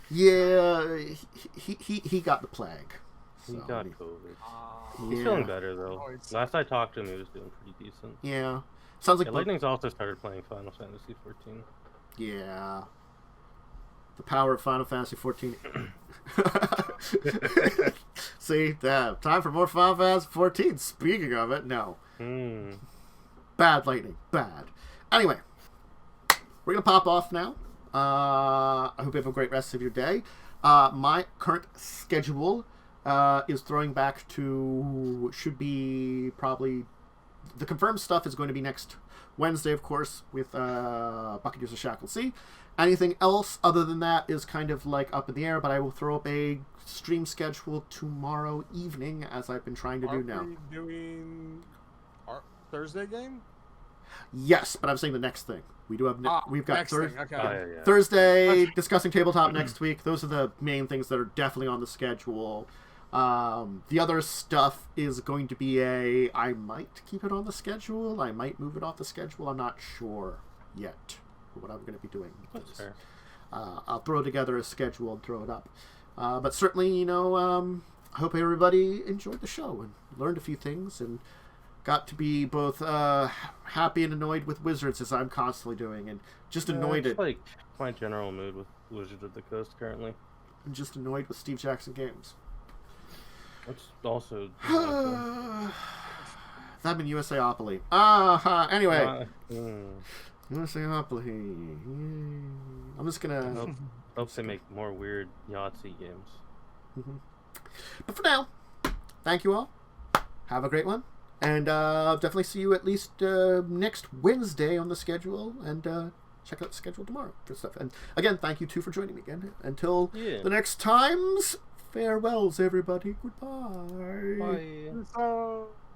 Yeah, he got the plague. He got COVID. He's feeling better though. Last I talked to him, he was doing pretty decent. Yeah, sounds like Lightning's also started playing Final Fantasy 14. Yeah. The power of Final Fantasy 14. See, time for more Final Fantasy 14. Speaking of it, no. Bad Lightning. Bad. Anyway, we're going to pop off now. I hope you have a great rest of your day. My current schedule is throwing back to, should be probably, the confirmed stuff is going to be next Wednesday, of course, with Buccaneers of Shackle Sea. Anything else other than that is kind of like up in the air, but I will throw up a stream schedule tomorrow evening, as I've been trying to do now. Are we doing our Thursday game? Yes, but I'm saying the next thing. We do have we've got okay. Thursday, discussing tabletop next week. Those are the main things that are definitely on the schedule. The other stuff is going to be I might keep it on the schedule. I might move it off the schedule. I'm not sure yet what I'm going to be doing. That's fair. I'll throw together a schedule and throw it up. But certainly, I hope everybody enjoyed the show and learned a few things and got to be both happy and annoyed with Wizards, as I'm constantly doing, and just annoyed It's like my general mood with Wizards of the Coast currently. and just annoyed with Steve Jackson Games. It's also That and USAopoly. Anyway. USAopoly. I'm just gonna hope they make more weird Yahtzee games. But for now, thank you all. Have a great one. And I'll definitely see you at least next Wednesday on the schedule. And check out the schedule tomorrow for stuff. And again, thank you two for joining me again. Until the next times, farewells, everybody. Goodbye. Bye.